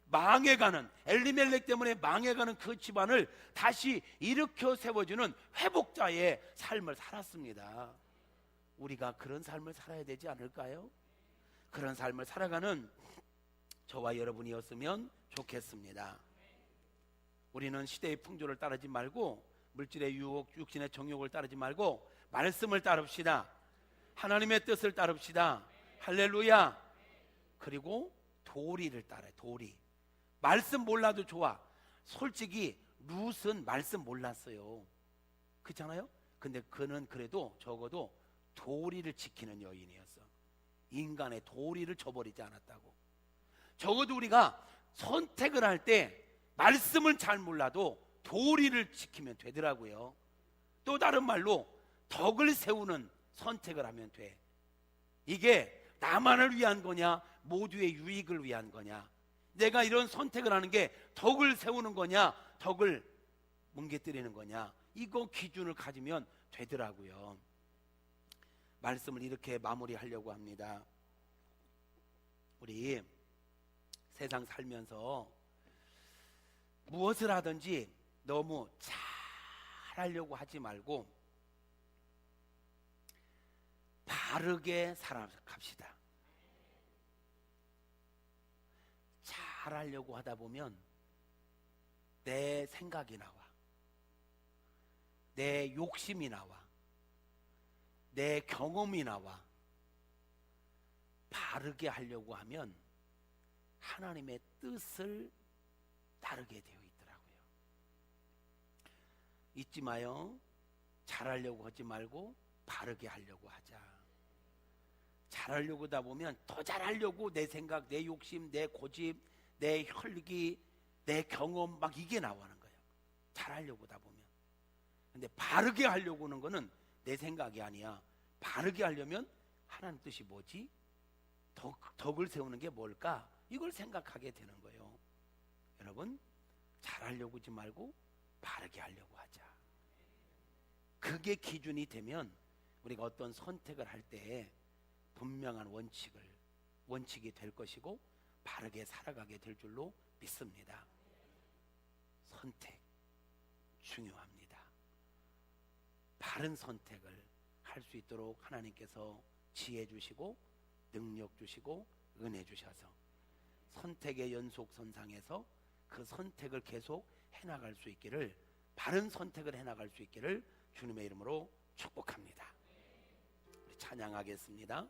망해가는, 엘리멜렉 때문에 망해가는 그 집안을 다시 일으켜 세워주는 회복자의 삶을 살았습니다. 우리가 그런 삶을 살아야 되지 않을까요? 그런 삶을 살아가는 저와 여러분이었으면 좋겠습니다. 우리는 시대의 풍조를 따르지 말고, 물질의 유혹, 육신의 정욕을 따르지 말고 말씀을 따릅시다. 하나님의 뜻을 따릅시다. 할렐루야. 그리고 도리를 따라요. 도리. 말씀 몰라도 좋아. 솔직히 룻은 말씀 몰랐어요. 그렇잖아요? 근데 그는 그래도 적어도 도리를 지키는 여인이었어. 인간의 도리를 저버리지 않았다고. 적어도 우리가 선택을 할 때 말씀을 잘 몰라도 도리를 지키면 되더라고요. 또 다른 말로 덕을 세우는 선택을 하면 돼. 이게 나만을 위한 거냐, 모두의 유익을 위한 거냐, 내가 이런 선택을 하는 게 덕을 세우는 거냐, 덕을 뭉개뜨리는 거냐, 이거 기준을 가지면 되더라고요. 말씀을 이렇게 마무리하려고 합니다. 우리 세상 살면서 무엇을 하든지 너무 잘하려고 하지 말고 바르게 살아갑시다. 잘하려고 하다 보면 내 생각이 나와, 내 욕심이 나와, 내 경험이 나와. 바르게 하려고 하면 하나님의 뜻을 따르게 되어 있더라고요. 잊지 마요. 잘하려고 하지 말고 바르게 하려고 하자. 잘하려고 하다 보면 더 잘하려고 내 생각, 내 욕심, 내 고집, 내 혈기, 내 경험 막 이게 나오는 거예요. 잘하려고 하다 보면. 근데 바르게 하려고 하는 거는 내 생각이 아니야. 바르게 하려면 하나님 뜻이 뭐지? 덕을 세우는 게 뭘까? 이걸 생각하게 되는 거예요. 여러분, 잘하려고 하지 말고 바르게 하려고 하자. 그게 기준이 되면 우리가 어떤 선택을 할 때 분명한 원칙이 될 것이고 바르게 살아가게 될 줄로 믿습니다. 선택 중요합니다. 바른 선택을 할 수 있도록 하나님께서 지혜 주시고 능력 주시고 은혜 주셔서 선택의 연속선상에서 그 선택을 계속 해나갈 수 있기를, 바른 선택을 해나갈 수 있기를 주님의 이름으로 축복합니다. 우리 찬양하겠습니다.